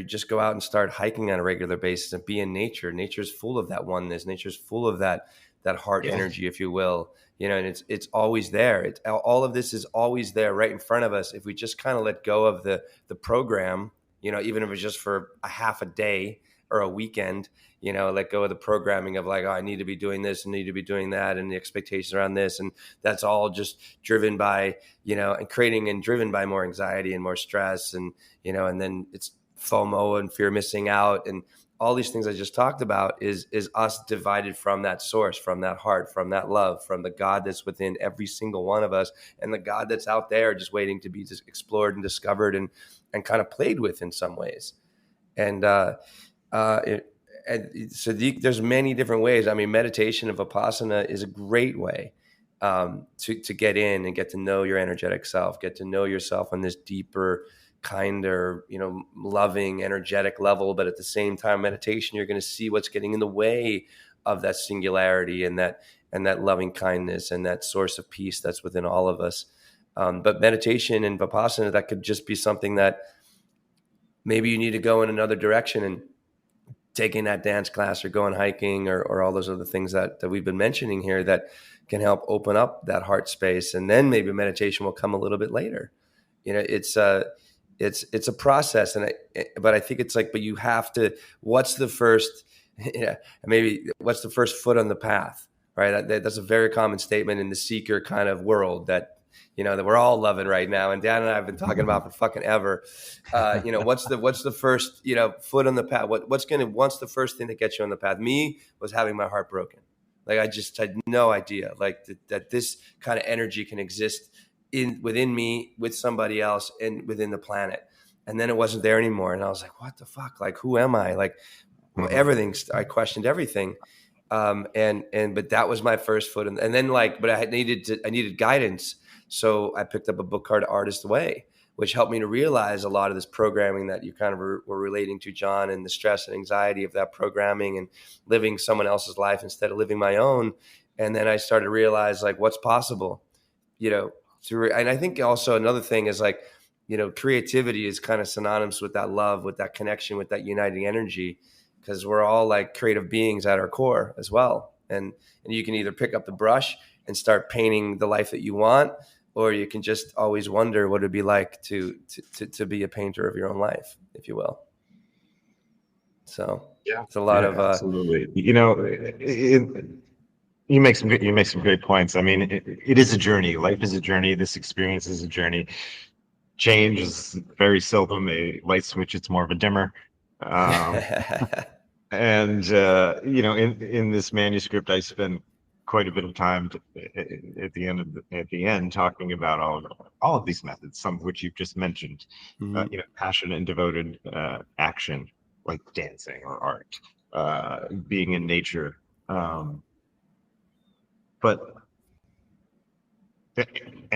just go out and start hiking on a regular basis and be in nature. Nature's full of that oneness. Nature's full of that heart energy, if you will, and it's always there. All of this is always there right in front of us. If we just kind of let go of the program, even if it's just for a half a day or a weekend, let go of the programming of like, oh, I need to be doing this and need to be doing that, and the expectations around this. And that's all just driven by, and creating and driven by more anxiety and more stress. And, and then it's FOMO and fear of missing out. And all these things I just talked about is us divided from that source, from that heart, from that love, from the God that's within every single one of us, and the God that's out there just waiting to be just explored and discovered and kind of played with in some ways. And there's many different ways. I mean, meditation of Vipassana is a great way to get in and get to know your energetic self, get to know yourself on this deeper, kinder, loving, energetic level. But at the same time, meditation, you're going to see what's getting in the way of that singularity and that loving kindness and that source of peace that's within all of us. But meditation and Vipassana, that could just be something that maybe you need to go in another direction and taking that dance class or going hiking or all those other things that we've been mentioning here that can help open up that heart space. And then maybe meditation will come a little bit later. It's a process. But I think it's like, but you have to, what's the first, maybe what's the first foot on the path, right? That's a very common statement in the seeker kind of world that we're all loving right now. And Dan and I have been talking about for fucking ever. What's the first, foot on the path? What's the first thing that gets you on the path? Me was having my heart broken. Like, I just had no idea like that this kind of energy can exist within me, with somebody else, and within the planet. And then it wasn't there anymore. And I was like, what the fuck? Like, who am I? Like, everything, I questioned everything. But that was my first foot. And then but I needed guidance. So I picked up a book called Artist Way, which helped me to realize a lot of this programming that you kind of were relating to, John, and the stress and anxiety of that programming and living someone else's life instead of living my own. And then I started to realize like what's possible, and I think also another thing is like, creativity is kind of synonymous with that love, with that connection, with that uniting energy, because we're all like creative beings at our core as well. And you can either pick up the brush and start painting the life that you want, or you can just always wonder what it'd be like to be a painter of your own life, if you will. So it's a lot of absolutely. You make some great points. I mean, it is a journey. Life is a journey. This experience is a journey. Change is very seldom a light switch. It's more of a dimmer. And in this manuscript, I spent quite a bit of time at the end talking about all of these methods, some of which you've just mentioned. Passionate and devoted action, like dancing or art, being in nature, and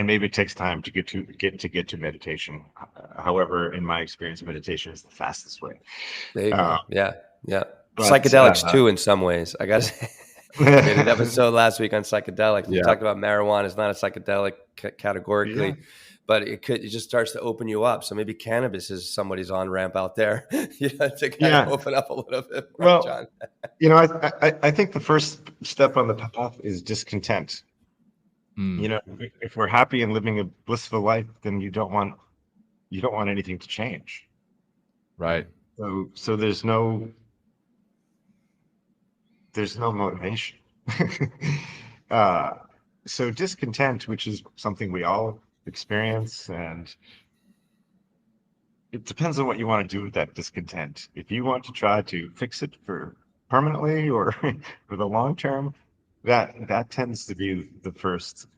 maybe it takes time to get to meditation. However, in my experience, meditation is the fastest way. There you go. Yeah. Psychedelics too, in some ways. I guess we did an episode last week on psychedelics. We talked about marijuana. It's not a psychedelic categorically, but it just starts to open you up. So maybe cannabis is somebody's on ramp out there, to kind of open up a little bit more, John. I think the first step on the path is discontent. If we're happy and living a blissful life, then you don't want anything to change. Right. So there's no motivation. So discontent, which is something we all experience, and it depends on what you want to do with that discontent. If you want to try to fix it for permanently or for the long term, that tends to be the first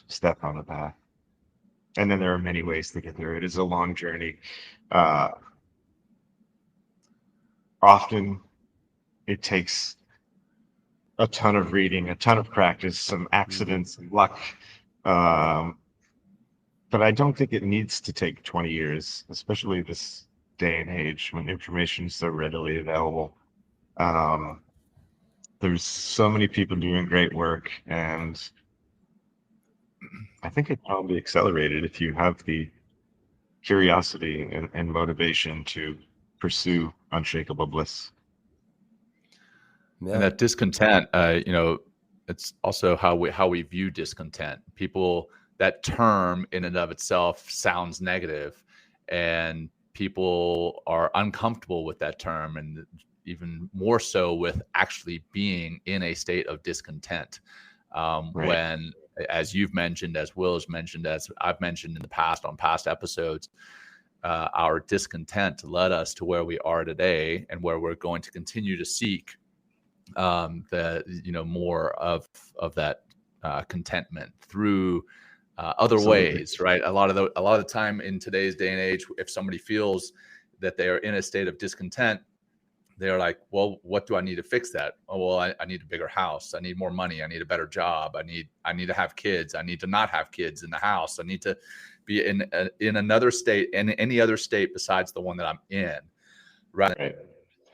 step on the path. And then there are many ways to get there. It is a long journey. Often it takes a ton of reading, a ton of practice, some accidents and luck. But I don't think it needs to take 20 years, especially this day and age when information is so readily available. There's so many people doing great work, and I think it can all be accelerated if you have the curiosity and motivation to pursue unshakable bliss. And that discontent, it's also how we view discontent. People, that term in and of itself sounds negative, and people are uncomfortable with that term, and even more so with actually being in a state of discontent. When, as you've mentioned, as Will has mentioned, as I've mentioned in the past on past episodes, our discontent led us to where we are today, and where we're going to continue to seek more of that contentment through other ways, right? A lot of the time in today's day and age, if somebody feels that they are in a state of discontent, they're like, well, what do I need to fix that? Oh, well, I need a bigger house. I need more money. I need a better job. I need to have kids. I need to not have kids in the house. I need to be in another state, in any other state besides the one that I'm in, rather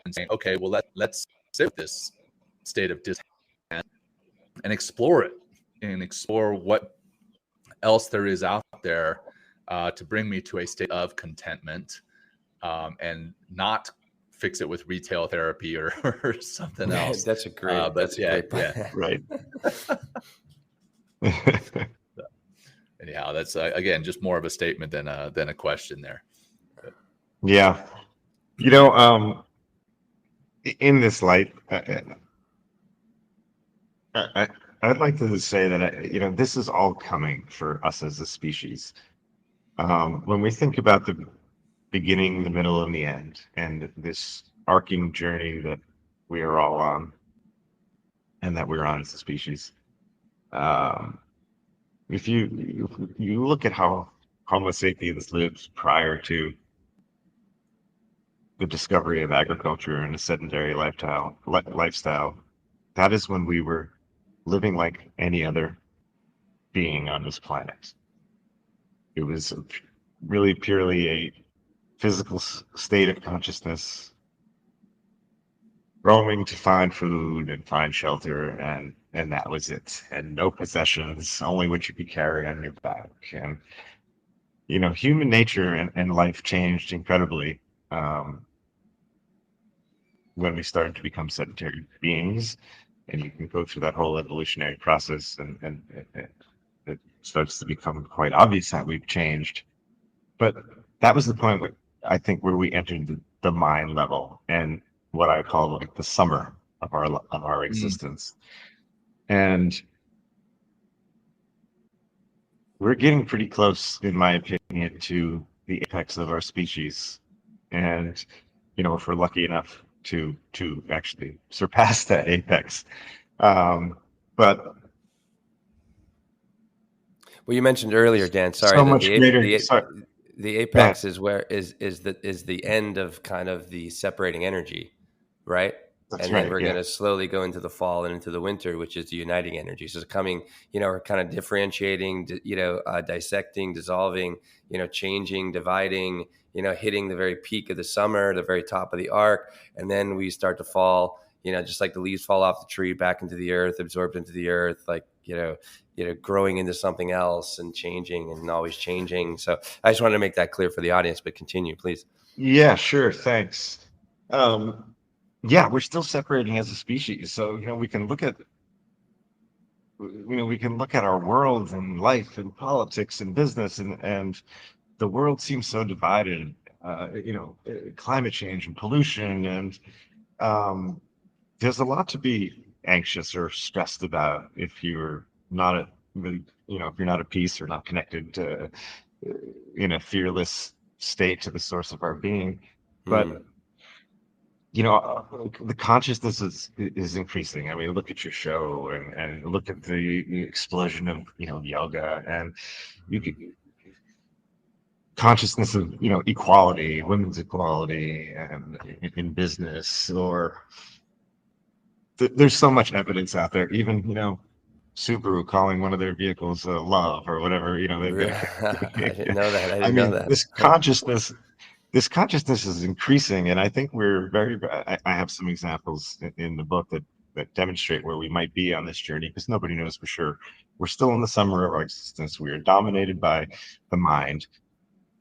than saying, okay, well, let's sit with this state of discontent and explore it, and explore what else there is out there to bring me to a state of contentment. and not fix it with retail therapy or, or something else. That's a great, great point. Yeah. Right. Anyhow, that's again just more of a statement than a question there. Yeah. In this light, I'd like to say that this is all coming for us as a species. When we think about the beginning, the middle, and the end, and this arcing journey that we are all on, and that we're on as a species, if you look at how Homo sapiens lived prior to the discovery of agriculture and a sedentary lifestyle, that is when we were living like any other being on this planet. It was really purely a physical state of consciousness, roaming to find food and find shelter, and that was it. And no possessions, only what you could carry on your back. And human nature and life changed incredibly when we started to become sedentary beings. And you can go through that whole evolutionary process, and it starts to become quite obvious that we've changed. But that was the point where I think where we entered the mind level and what I call like the summer of our existence. And we're getting pretty close, in my opinion, to the apex of our species. And if we're lucky enough to actually surpass that apex. But well, you mentioned earlier, Dan, sorry, so that much greater. The apex is where is the end of kind of the separating energy, right? That's and right, then we're yeah. going to slowly go into the fall and into the winter, which is the uniting energy. So it's coming, we're kind of differentiating, dissecting, dissolving, changing, dividing, hitting the very peak of the summer, the very top of the arc. And then we start to fall, just like the leaves fall off the tree back into the earth, absorbed into the earth, like, growing into something else and changing and always changing. So I just wanted to make that clear for the audience, but continue, please. Yeah, sure. Thanks. Yeah, we're still separating as a species. So, we can look at our world and life and politics and business, and the world seems so divided. Climate change and pollution, and there's a lot to be anxious or stressed about if you're not if you're not at peace or not connected to, in a fearless state to the source of our being. But the consciousness is increasing. I mean, look at your show and look at the explosion of yoga, and you could consciousness of equality, women's equality, and in business, or there's so much evidence out there. Even Subaru calling one of their vehicles love or whatever. I didn't know that. I mean, know that. This consciousness is increasing, and I think we're I have some examples in the book that demonstrate where we might be on this journey, because nobody knows for sure. We're still in the summer of our existence. We are dominated by the mind,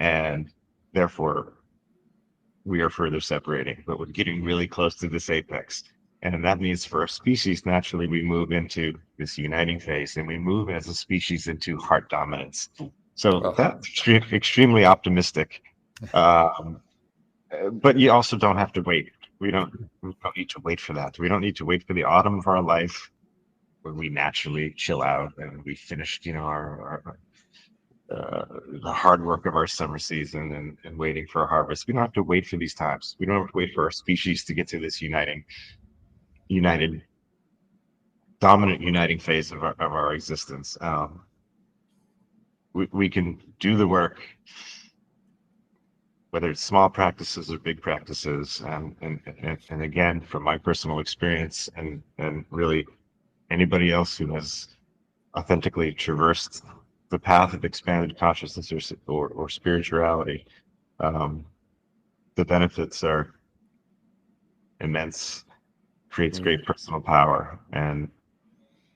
and therefore we are further separating, but we're getting really close to this apex. And that means for a species, naturally, we move into this uniting phase, and we move as a species into heart dominance. So that's extremely optimistic. But you also don't have to wait. We don't need to wait for that. We don't need to wait for the autumn of our life, where we naturally chill out and we finished, the hard work of our summer season and waiting for a harvest. We don't have to wait for these times. We don't have to wait for our species to get to this dominant uniting phase of our existence. We can do the work, whether it's small practices or big practices, and again, from my personal experience, and really anybody else who has authentically traversed the path of expanded consciousness or spirituality, the benefits are immense, creates great personal power, and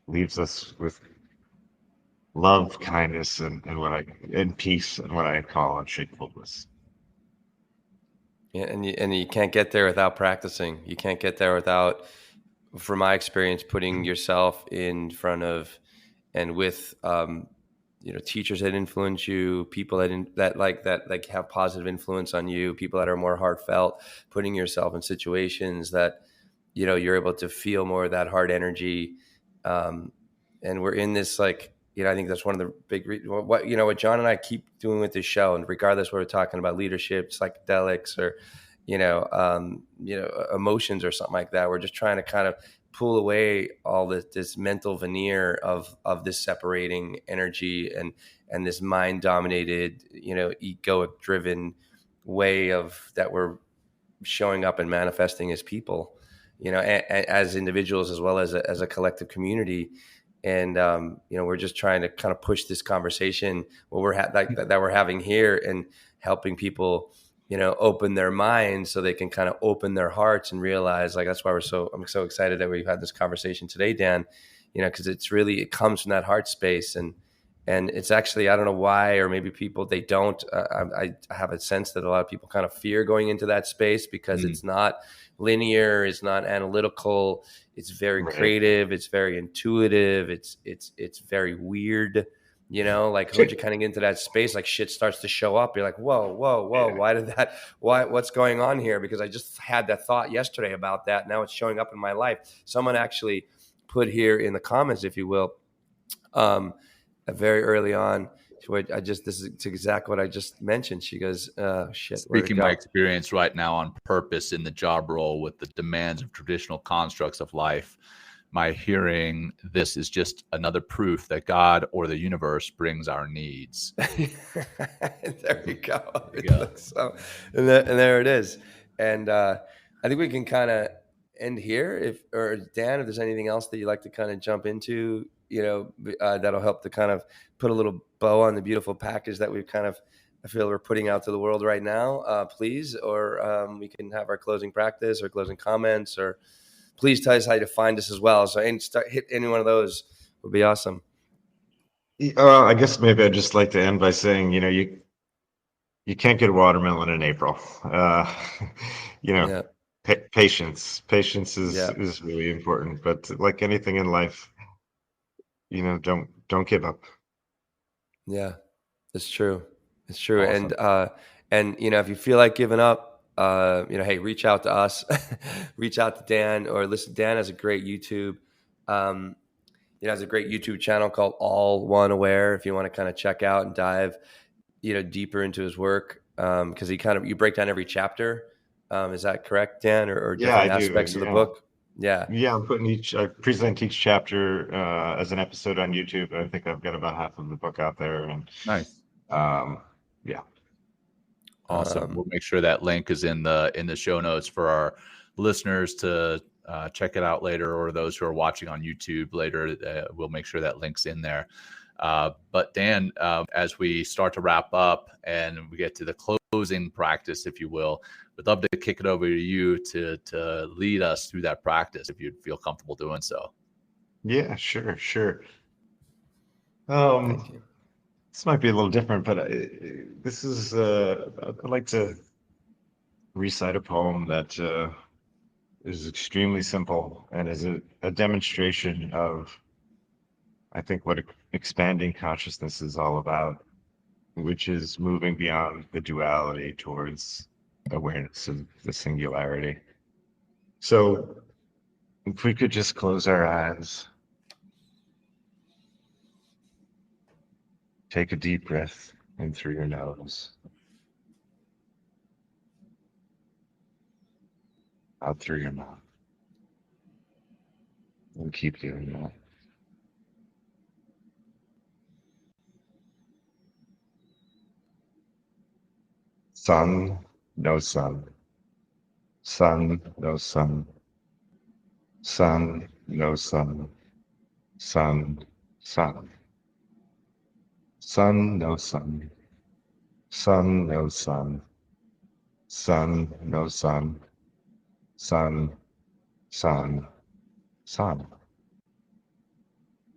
leaves us with love, kindness, and peace, and what I call unshakable bliss. Yeah, and you can't get there without practicing. You can't get there without, from my experience, putting yourself in front of and with teachers that influence you, people that have positive influence on you, people that are more heartfelt, putting yourself in situations that you're able to feel more of that heart energy. And we're in this, like, I think that's one of the big what John and I keep doing with this show, and regardless whether we're talking about leadership, psychedelics, or emotions or something like that, we're just trying to kind of pull away all this mental veneer of this separating energy and this mind dominated, egoic driven way of that we're showing up and manifesting as people, as individuals, as well as a collective community. And we're just trying to kind of push this conversation that we're having here, and helping people open their minds so they can kind of open their hearts and realize, like, that's why I'm so excited that we've had this conversation today, Dan, because it comes from that heart space. And it's actually, I don't know why, or maybe people, they don't, I have a sense that a lot of people kind of fear going into that space, because it's not linear, it's not analytical, it's very creative, it's very intuitive, it's very weird. Like, once you kind of get into that space, like, shit starts to show up. You're like, whoa, yeah. What's going on here? Because I just had that thought yesterday about that. Now it's showing up in my life. Someone actually put here in the comments, if you will, very early on, this is exactly what I just mentioned. She goes, shit. Speaking my experience right now on purpose in the job role with the demands of traditional constructs of life, my hearing this is just another proof that God or the universe brings our needs. There you go. So, and there it is. And I think we can kind of end here. Dan, if there's anything else that you'd like to kind of jump into, that'll help to kind of put a little bow on the beautiful package that we've kind of, I feel we're putting out to the world right now, please. Or we can have our closing practice or closing comments, or please tell us how to find us as well. So hit any one of those would be awesome. I guess maybe I'd just like to end by saying, you can't get a watermelon in April. Patience is really important. But like anything in life, don't give up. Yeah, it's true. It's true. Awesome. And if you feel like giving up, hey, reach out to us, reach out to Dan, or listen. Dan has a great YouTube, has a great YouTube channel called All One Aware. If you want to kind of check out and dive, deeper into his work, because you break down every chapter. Is that correct, Dan, or different aspects of the book? Yeah. Yeah, I present each chapter as an episode on YouTube. I think I've got about half of the book out there. And nice. Yeah. Awesome. We'll make sure that link is in the show notes for our listeners to check it out later, or those who are watching on YouTube later. We'll make sure that link's in there. But Dan, as we start to wrap up and we get to the closing practice, if you will, we'd love to kick it over to you to lead us through that practice, if you'd feel comfortable doing so. Yeah, sure. This might be a little different, but this is I'd like to recite a poem that is extremely simple and is a demonstration of, I think, what expanding consciousness is all about, which is moving beyond the duality towards awareness of the singularity. So if we could just close our eyes, take a deep breath in through your nose, out through your mouth, and keep doing that. Sun, no sun. Sun, no sun. Sun, no sun. Sun, sun. Sun, no sun. Sun, no sun. Sun, no sun. Sun, sun, sun.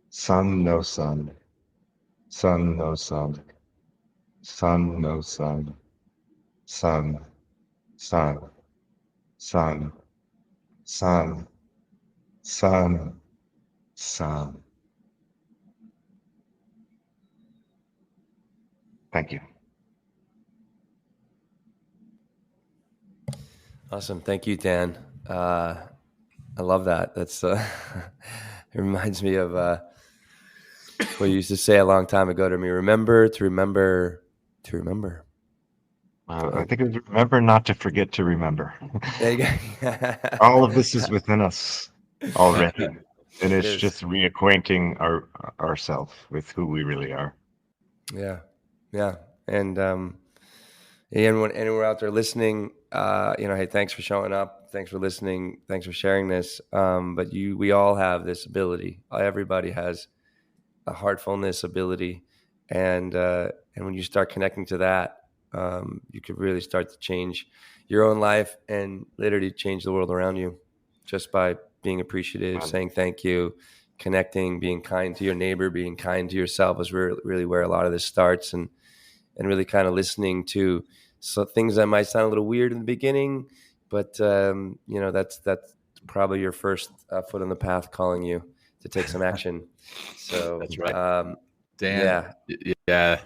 Sun, no sun. Sun, no sun. Sun, no sun. Sun, sun, sun, sun, sun, sun. Thank you. Awesome. Thank you, Dan. I love that. That's it reminds me of what you used to say a long time ago to me. Remember to remember to remember. I think it was remember not to forget to remember. There you go. All of this is within us already. And it's is. just reacquainting ourselves with who we really are. Yeah. Yeah. And anyone out there listening, hey, thanks for showing up. Thanks for listening. Thanks for sharing this. But we all have this ability. Everybody has a heartfulness ability. And when you start connecting to that, you could really start to change your own life and literally change the world around you just by being appreciative, saying thank you, connecting, being kind to your neighbor, being kind to yourself is really where a lot of this starts, and really kind of listening to things that might sound a little weird in the beginning, but that's probably your first foot on the path calling you to take some action. So that's right. Dan, yeah.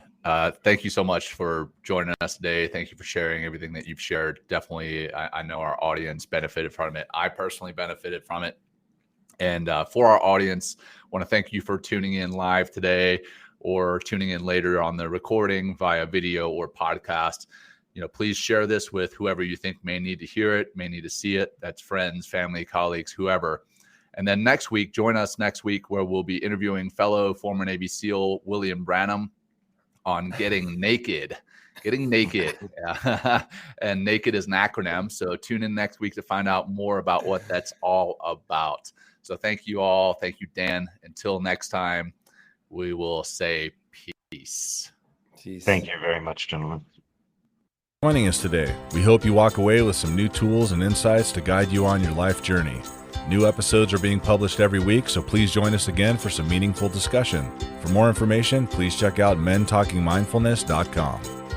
Thank you so much for joining us today. Thank you for sharing everything that you've shared. Definitely, I know our audience benefited from it. I personally benefited from it. And for our audience, I want to thank you for tuning in live today or tuning in later on the recording via video or podcast. Please share this with whoever you think may need to hear it, may need to see it. That's friends, family, colleagues, whoever. And then join us next week where we'll be interviewing fellow former Navy SEAL William Branham on getting naked. And naked is an acronym. So tune in next week to find out more about what that's all about. So thank you all. Thank you, Dan. Until next time, we will say peace. Thank you very much, gentlemen. Joining us today. We hope you walk away with some new tools and insights to guide you on your life journey. New episodes are being published every week, so please join us again for some meaningful discussion. For more information, please check out mentalkingmindfulness.com.